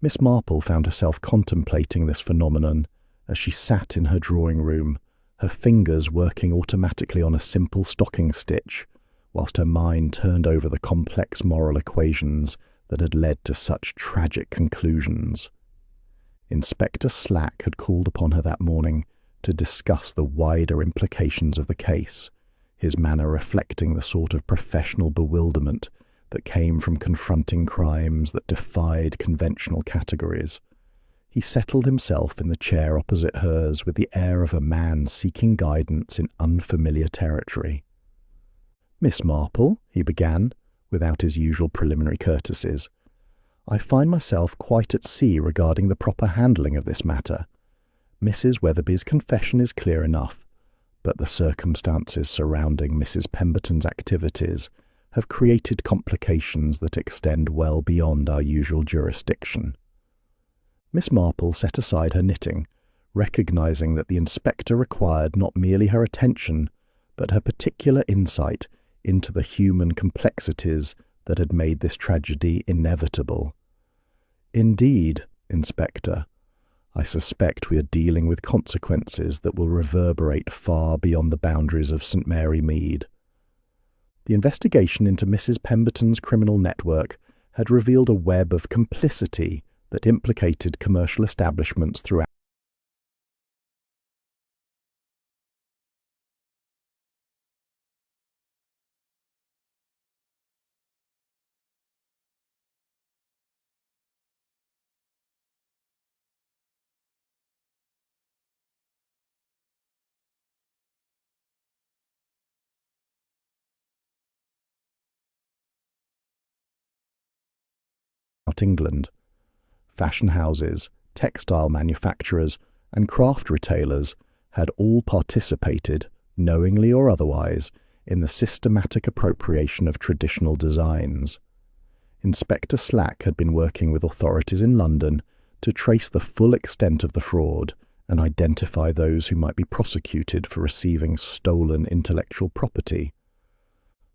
Miss Marple found herself contemplating this phenomenon as she sat in her drawing-room, her fingers working automatically on a simple stocking stitch, whilst her mind turned over the complex moral equations that had led to such tragic conclusions. Inspector Slack had called upon her that morning to discuss the wider implications of the case, his manner reflecting the sort of professional bewilderment that came from confronting crimes that defied conventional categories. He settled himself in the chair opposite hers with the air of a man seeking guidance in unfamiliar territory. "Miss Marple," he began, without his usual preliminary courtesies, "I find myself quite at sea regarding the proper handling of this matter. Mrs. Weatherby's confession is clear enough, but the circumstances surrounding Mrs. Pemberton's activities have created complications that extend well beyond our usual jurisdiction." Miss Marple set aside her knitting, recognizing that the inspector required not merely her attention, but her particular insight into the human complexities that had made this tragedy inevitable. "Indeed, Inspector, I suspect we are dealing with consequences that will reverberate far beyond the boundaries of St. Mary Mead." The investigation into Mrs. Pemberton's criminal network had revealed a web of complicity that implicated commercial establishments throughout England. Fashion houses, textile manufacturers, and craft retailers had all participated, knowingly or otherwise, in the systematic appropriation of traditional designs. Inspector Slack had been working with authorities in London to trace the full extent of the fraud and identify those who might be prosecuted for receiving stolen intellectual property.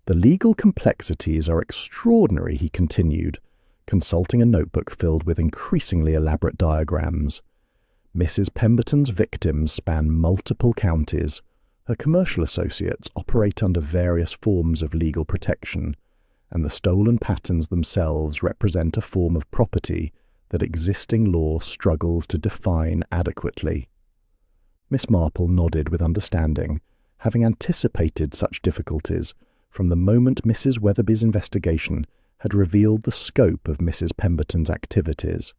"The legal complexities are extraordinary," he continued, consulting a notebook filled with increasingly elaborate diagrams. "Mrs. Pemberton's victims span multiple counties. Her commercial associates operate under various forms of legal protection, and the stolen patterns themselves represent a form of property that existing law struggles to define adequately." Miss Marple nodded with understanding, having anticipated such difficulties from the moment Mrs. Weatherby's investigation had revealed the scope of Mrs. Pemberton's activities.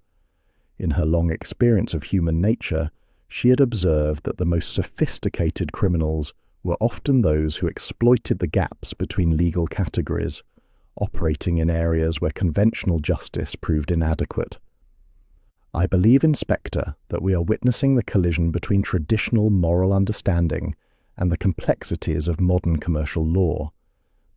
In her long experience of human nature, she had observed that the most sophisticated criminals were often those who exploited the gaps between legal categories, operating in areas where conventional justice proved inadequate. "I believe, Inspector, that we are witnessing the collision between traditional moral understanding and the complexities of modern commercial law.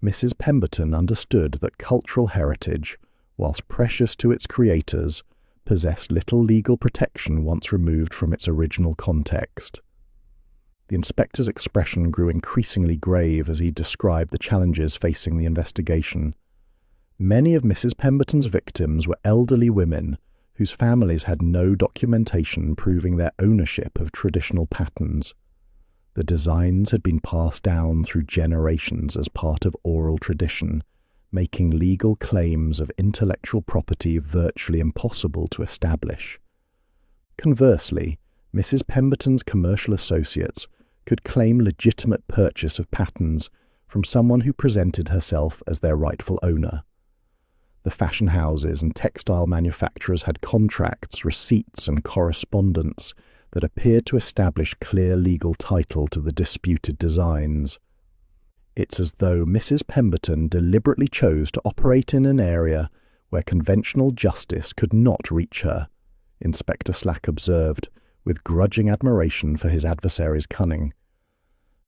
Mrs. Pemberton understood that cultural heritage, whilst precious to its creators, possessed little legal protection once removed from its original context." The inspector's expression grew increasingly grave as he described the challenges facing the investigation. Many of Mrs. Pemberton's victims were elderly women whose families had no documentation proving their ownership of traditional patterns. The designs had been passed down through generations as part of oral tradition, making legal claims of intellectual property virtually impossible to establish. Conversely, Mrs. Pemberton's commercial associates could claim legitimate purchase of patterns from someone who presented herself as their rightful owner. The fashion houses and textile manufacturers had contracts, receipts, and correspondence that appeared to establish clear legal title to the disputed designs. It's as though Mrs. Pemberton deliberately chose to operate in an area where conventional justice could not reach her, Inspector Slack observed, with grudging admiration for his adversary's cunning.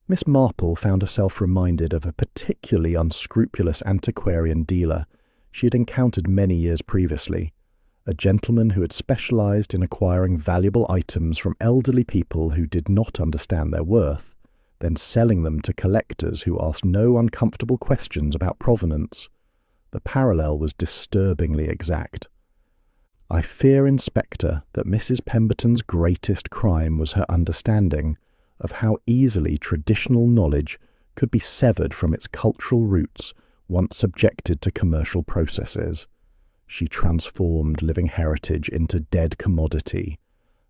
Miss Marple found herself reminded of a particularly unscrupulous antiquarian dealer she had encountered many years previously, a gentleman who had specialized in acquiring valuable items from elderly people who did not understand their worth, then selling them to collectors who asked no uncomfortable questions about provenance. The parallel was disturbingly exact. I fear, Inspector, that Mrs. Pemberton's greatest crime was her understanding of how easily traditional knowledge could be severed from its cultural roots once subjected to commercial processes. She transformed living heritage into dead commodity,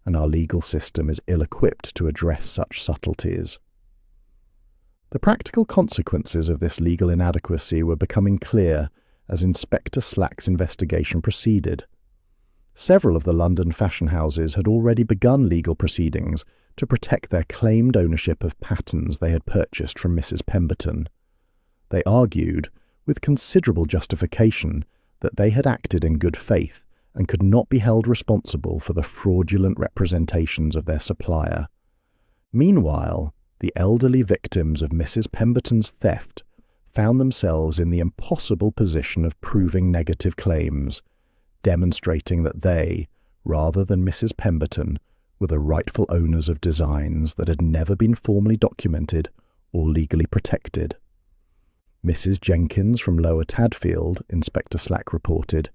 and our legal system is ill-equipped to address such subtleties. The practical consequences of this legal inadequacy were becoming clear as Inspector Slack's investigation proceeded. Several of the London fashion houses had already begun legal proceedings to protect their claimed ownership of patterns they had purchased from Mrs. Pemberton. They argued, with considerable justification, that they had acted in good faith and could not be held responsible for the fraudulent representations of their supplier. Meanwhile, the elderly victims of Mrs. Pemberton's theft found themselves in the impossible position of proving negative claims, demonstrating that they, rather than Mrs. Pemberton, were the rightful owners of designs that had never been formally documented or legally protected. Mrs. Jenkins from Lower Tadfield, Inspector Slack reported,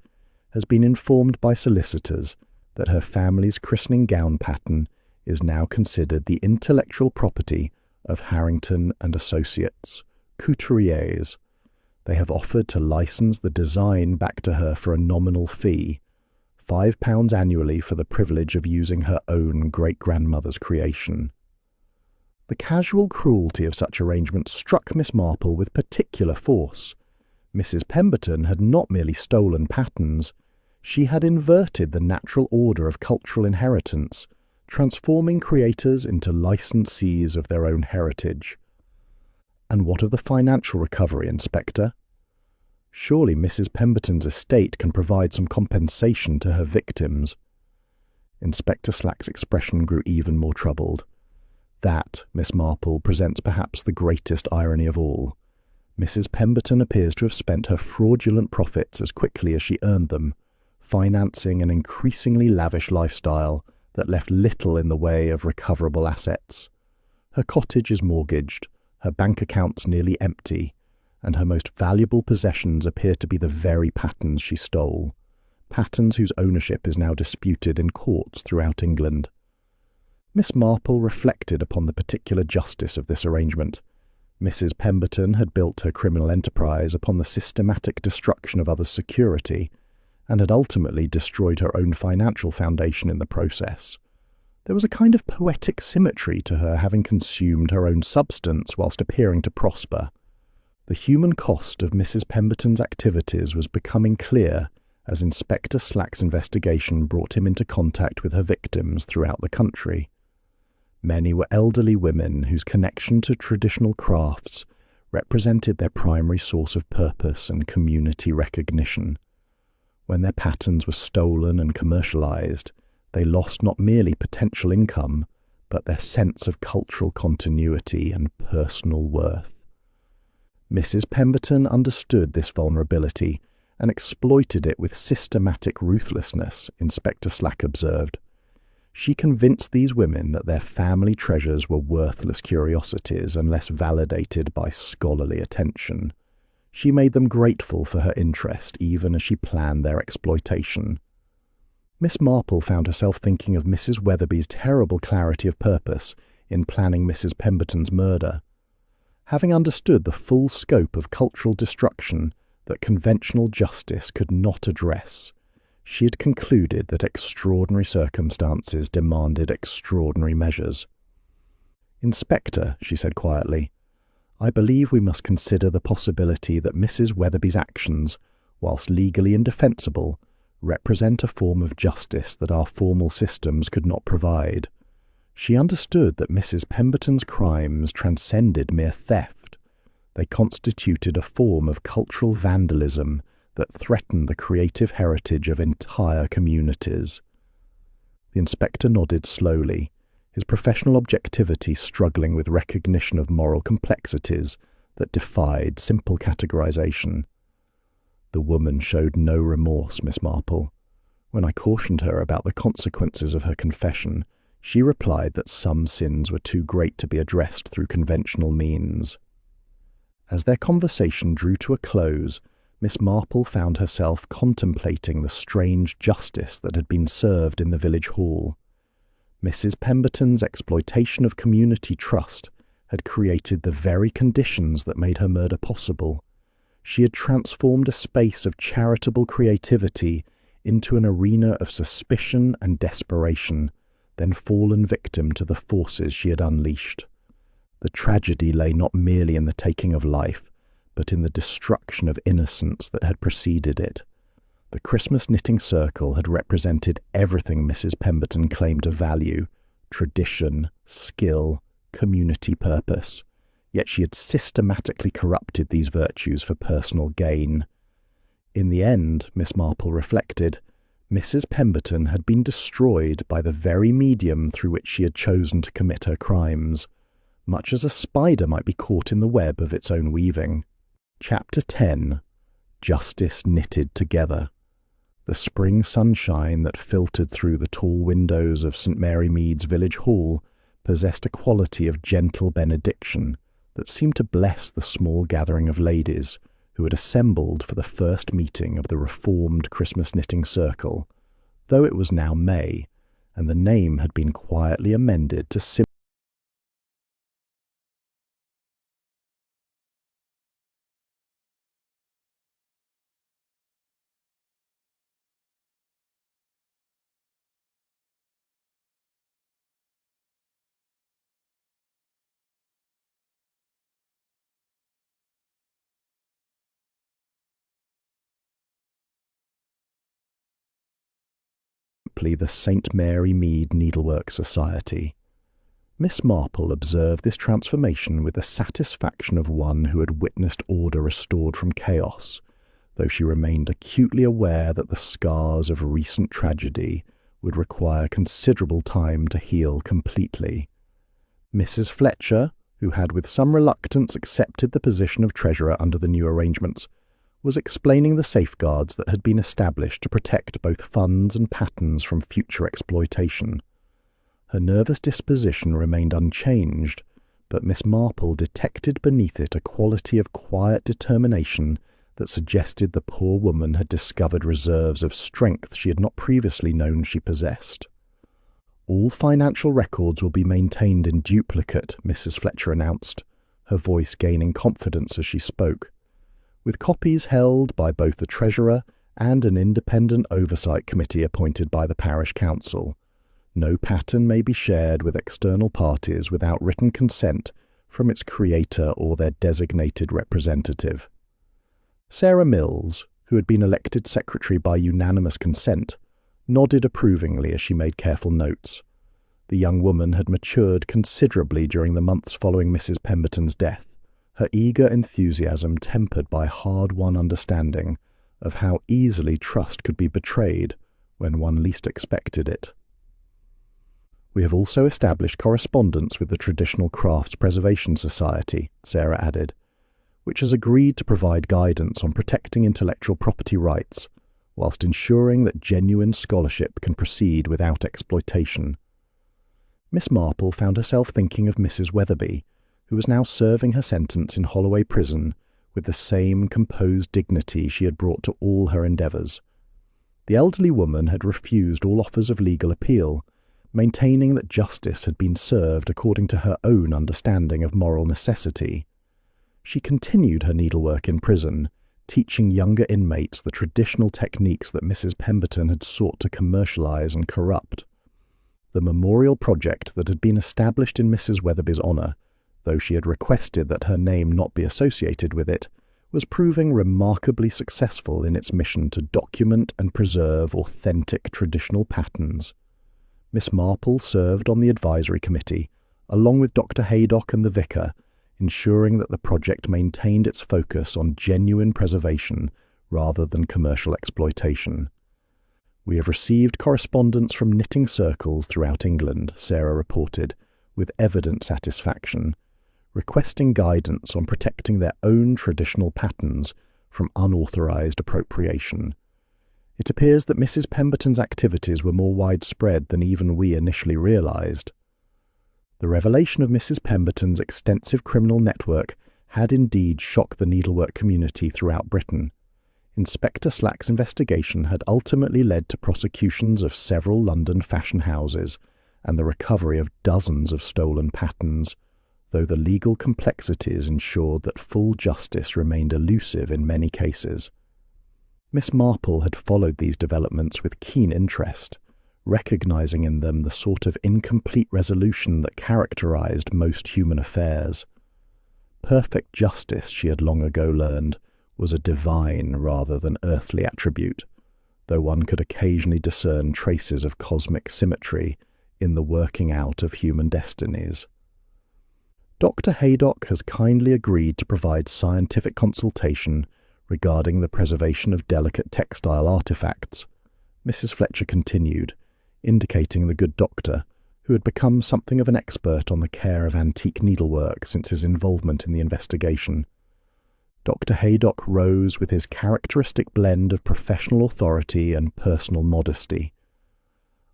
has been informed by solicitors that her family's christening gown pattern is now considered the intellectual property of Harrington and Associates, couturiers. They have offered to license the design back to her for a nominal fee, £5 annually for the privilege of using her own great-grandmother's creation. The casual cruelty of such arrangements struck Miss Marple with particular force. Mrs. Pemberton had not merely stolen patterns, she had inverted the natural order of cultural inheritance, transforming creators into licensees of their own heritage. And what of the financial recovery, Inspector? Surely Mrs. Pemberton's estate can provide some compensation to her victims. Inspector Slack's expression grew even more troubled. That, Miss Marple, presents perhaps the greatest irony of all. Mrs. Pemberton appears to have spent her fraudulent profits as quickly as she earned them, financing an increasingly lavish lifestyle that left little in the way of recoverable assets. Her cottage is mortgaged, her bank accounts nearly empty, and her most valuable possessions appear to be the very patterns she stole, patterns whose ownership is now disputed in courts throughout England. Miss Marple reflected upon the particular justice of this arrangement. Mrs. Pemberton had built her criminal enterprise upon the systematic destruction of others' security, and had ultimately destroyed her own financial foundation in the process. There was a kind of poetic symmetry to her having consumed her own substance whilst appearing to prosper. The human cost of Mrs. Pemberton's activities was becoming clear as Inspector Slack's investigation brought him into contact with her victims throughout the country. Many were elderly women whose connection to traditional crafts represented their primary source of purpose and community recognition. When their patterns were stolen and commercialized, they lost not merely potential income, but their sense of cultural continuity and personal worth. Mrs. Pemberton understood this vulnerability and exploited it with systematic ruthlessness, Inspector Slack observed. She convinced these women that their family treasures were worthless curiosities unless validated by scholarly attention. She made them grateful for her interest, even as she planned their exploitation. Miss Marple found herself thinking of Mrs. Weatherby's terrible clarity of purpose in planning Mrs. Pemberton's murder. Having understood the full scope of cultural destruction that conventional justice could not address, she had concluded that extraordinary circumstances demanded extraordinary measures. "Inspector," she said quietly, "I believe we must consider the possibility that Mrs. Weatherby's actions, whilst legally indefensible, represent a form of justice that our formal systems could not provide." She understood that Mrs. Pemberton's crimes transcended mere theft. They constituted a form of cultural vandalism that threatened the creative heritage of entire communities. The inspector nodded slowly, his professional objectivity struggling with recognition of moral complexities that defied simple categorization. "The woman showed no remorse, Miss Marple. When I cautioned her about the consequences of her confession, she replied that some sins were too great to be addressed through conventional means." As their conversation drew to a close, Miss Marple found herself contemplating the strange justice that had been served in the village hall. Mrs. Pemberton's exploitation of community trust had created the very conditions that made her murder possible. She had transformed a space of charitable creativity into an arena of suspicion and desperation, then fallen victim to the forces she had unleashed. The tragedy lay not merely in the taking of life, but in the destruction of innocence that had preceded it. The Christmas knitting circle had represented everything Mrs. Pemberton claimed to value: tradition, skill, community purpose. Yet she had systematically corrupted these virtues for personal gain. In the end, Miss Marple reflected, Mrs. Pemberton had been destroyed by the very medium through which she had chosen to commit her crimes, much as a spider might be caught in the web of its own weaving. Chapter 10. Justice Knitted Together. The spring sunshine that filtered through the tall windows of St. Mary Mead's village hall possessed a quality of gentle benediction that seemed to bless the small gathering of ladies who had assembled for the first meeting of the reformed Christmas knitting circle, though it was now May, and the name had been quietly amended to simply the St. Mary Mead Needlework Society. Miss Marple observed this transformation with the satisfaction of one who had witnessed order restored from chaos, though she remained acutely aware that the scars of recent tragedy would require considerable time to heal completely. Mrs. Fletcher, who had with some reluctance accepted the position of treasurer under the new arrangements, was explaining the safeguards that had been established to protect both funds and patterns from future exploitation. Her nervous disposition remained unchanged, but Miss Marple detected beneath it a quality of quiet determination that suggested the poor woman had discovered reserves of strength she had not previously known she possessed. "All financial records will be maintained in duplicate," Mrs. Fletcher announced, her voice gaining confidence as she spoke, "with copies held by both the treasurer and an independent oversight committee appointed by the parish council. No pattern may be shared with external parties without written consent from its creator or their designated representative." Sarah Mills, who had been elected secretary by unanimous consent, nodded approvingly as she made careful notes. The young woman had matured considerably during the months following Mrs. Pemberton's death, her eager enthusiasm tempered by hard-won understanding of how easily trust could be betrayed when one least expected it. "We have also established correspondence with the Traditional Crafts Preservation Society," Sarah added, "which has agreed to provide guidance on protecting intellectual property rights, whilst ensuring that genuine scholarship can proceed without exploitation. Miss Marple found herself thinking of Mrs. Weatherby, who was now serving her sentence in Holloway Prison with the same composed dignity she had brought to all her endeavours. The elderly woman had refused all offers of legal appeal, maintaining that justice had been served according to her own understanding of moral necessity. She continued her needlework in prison, teaching younger inmates the traditional techniques that Mrs. Pemberton had sought to commercialise and corrupt. The memorial project that had been established in Mrs. Weatherby's honour, though she had requested that her name not be associated with it, was proving remarkably successful in its mission to document and preserve authentic traditional patterns. Miss Marple served on the advisory committee, along with Dr. Haydock and the vicar, ensuring that the project maintained its focus on genuine preservation rather than commercial exploitation. "We have received correspondence from knitting circles throughout England," Sarah reported, with evident satisfaction, requesting guidance on protecting their own traditional patterns from unauthorised appropriation. It appears that Mrs. Pemberton's activities were more widespread than even we initially realised. The revelation of Mrs. Pemberton's extensive criminal network had indeed shocked the needlework community throughout Britain. Inspector Slack's investigation had ultimately led to prosecutions of several London fashion houses and the recovery of dozens of stolen patterns, though the legal complexities ensured that full justice remained elusive in many cases. Miss Marple had followed these developments with keen interest, recognising in them the sort of incomplete resolution that characterised most human affairs. Perfect justice, she had long ago learned, was a divine rather than earthly attribute, though one could occasionally discern traces of cosmic symmetry in the working out of human destinies. Dr. Haydock has kindly agreed to provide scientific consultation regarding the preservation of delicate textile artefacts, Mrs. Fletcher continued, indicating the good doctor, who had become something of an expert on the care of antique needlework since his involvement in the investigation. Dr. Haydock rose with his characteristic blend of professional authority and personal modesty.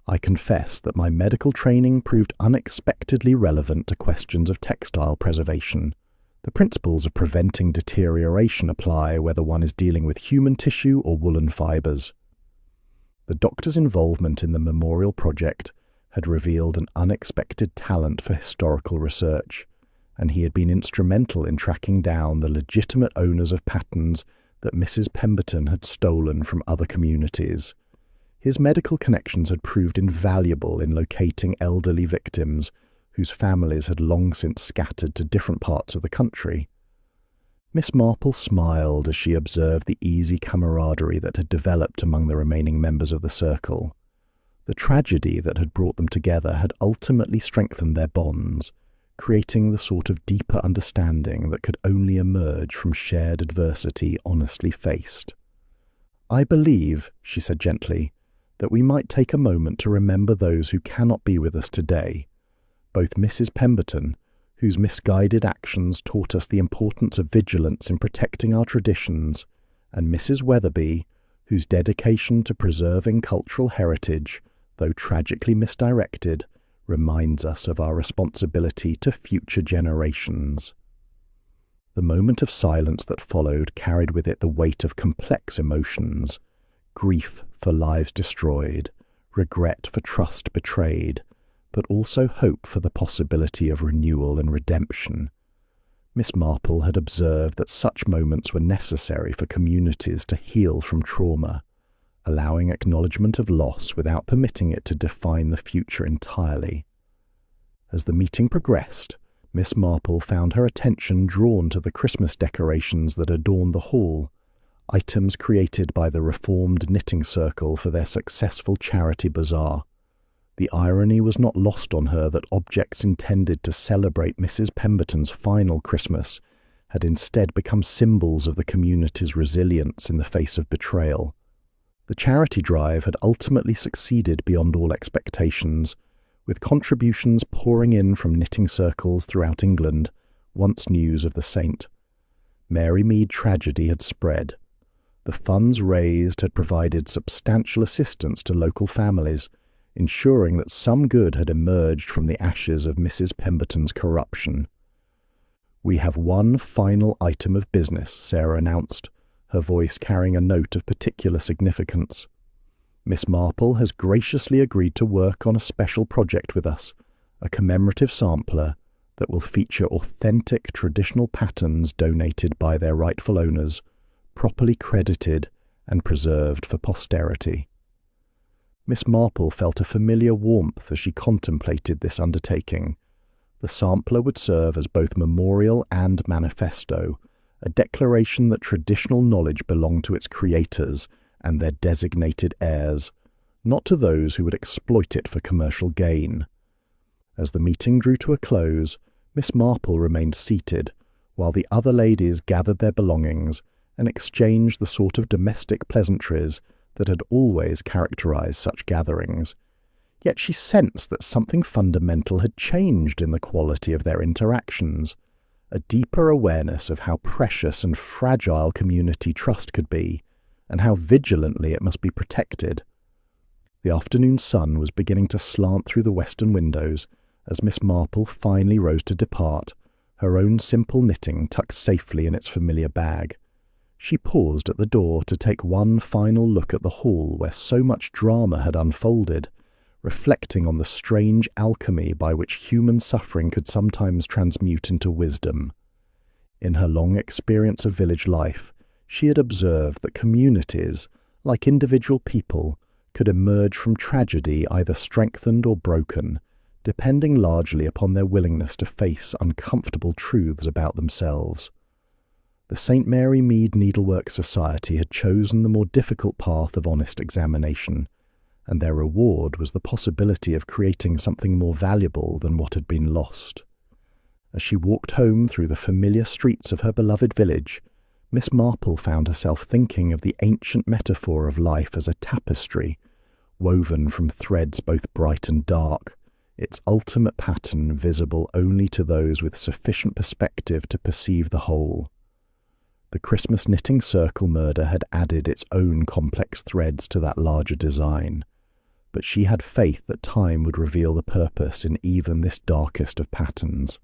"I confess that my medical training proved unexpectedly relevant to questions of textile preservation. The principles of preventing deterioration apply whether one is dealing with human tissue or woolen fibres." The doctor's involvement in the memorial project had revealed an unexpected talent for historical research, and he had been instrumental in tracking down the legitimate owners of patterns that Mrs. Pemberton had stolen from other communities. His medical connections had proved invaluable in locating elderly victims whose families had long since scattered to different parts of the country. Miss Marple smiled as she observed the easy camaraderie that had developed among the remaining members of the circle. The tragedy that had brought them together had ultimately strengthened their bonds, creating the sort of deeper understanding that could only emerge from shared adversity honestly faced. "I believe," she said gently, "that we might take a moment to remember those who cannot be with us today, both Mrs. Pemberton, whose misguided actions taught us the importance of vigilance in protecting our traditions, and Mrs. Weatherby, whose dedication to preserving cultural heritage, though tragically misdirected, reminds us of our responsibility to future generations." The moment of silence that followed carried with it the weight of complex emotions: grief for lives destroyed, regret for trust betrayed, but also hope for the possibility of renewal and redemption. Miss Marple had observed that such moments were necessary for communities to heal from trauma, allowing acknowledgement of loss without permitting it to define the future entirely. As the meeting progressed, Miss Marple found her attention drawn to the Christmas decorations that adorned the hall, items created by the Reformed Knitting Circle for their successful charity bazaar. The irony was not lost on her that objects intended to celebrate Mrs. Pemberton's final Christmas had instead become symbols of the community's resilience in the face of betrayal. The charity drive had ultimately succeeded beyond all expectations, with contributions pouring in from knitting circles throughout England, once news of the saint. Mary Mead tragedy had spread. The funds raised had provided substantial assistance to local families, ensuring that some good had emerged from the ashes of Mrs. Pemberton's corruption. "We have one final item of business," Sarah announced, her voice carrying a note of particular significance. "Miss Marple has graciously agreed to work on a special project with us, a commemorative sampler that will feature authentic traditional patterns donated by their rightful owners, properly credited and preserved for posterity." Miss Marple felt a familiar warmth as she contemplated this undertaking. The sampler would serve as both memorial and manifesto, a declaration that traditional knowledge belonged to its creators and their designated heirs, not to those who would exploit it for commercial gain. As the meeting drew to a close, Miss Marple remained seated, while the other ladies gathered their belongings and exchanged the sort of domestic pleasantries that had always characterized such gatherings. Yet she sensed that something fundamental had changed in the quality of their interactions, a deeper awareness of how precious and fragile community trust could be, and how vigilantly it must be protected. The afternoon sun was beginning to slant through the western windows as Miss Marple finally rose to depart, her own simple knitting tucked safely in its familiar bag. She paused at the door to take one final look at the hall where so much drama had unfolded, reflecting on the strange alchemy by which human suffering could sometimes transmute into wisdom. In her long experience of village life, she had observed that communities, like individual people, could emerge from tragedy either strengthened or broken, depending largely upon their willingness to face uncomfortable truths about themselves. The St. Mary Mead Needlework Society had chosen the more difficult path of honest examination, and their reward was the possibility of creating something more valuable than what had been lost. As she walked home through the familiar streets of her beloved village, Miss Marple found herself thinking of the ancient metaphor of life as a tapestry, woven from threads both bright and dark, its ultimate pattern visible only to those with sufficient perspective to perceive the whole. The Christmas Knitting Circle murder had added its own complex threads to that larger design, but she had faith that time would reveal the purpose in even this darkest of patterns.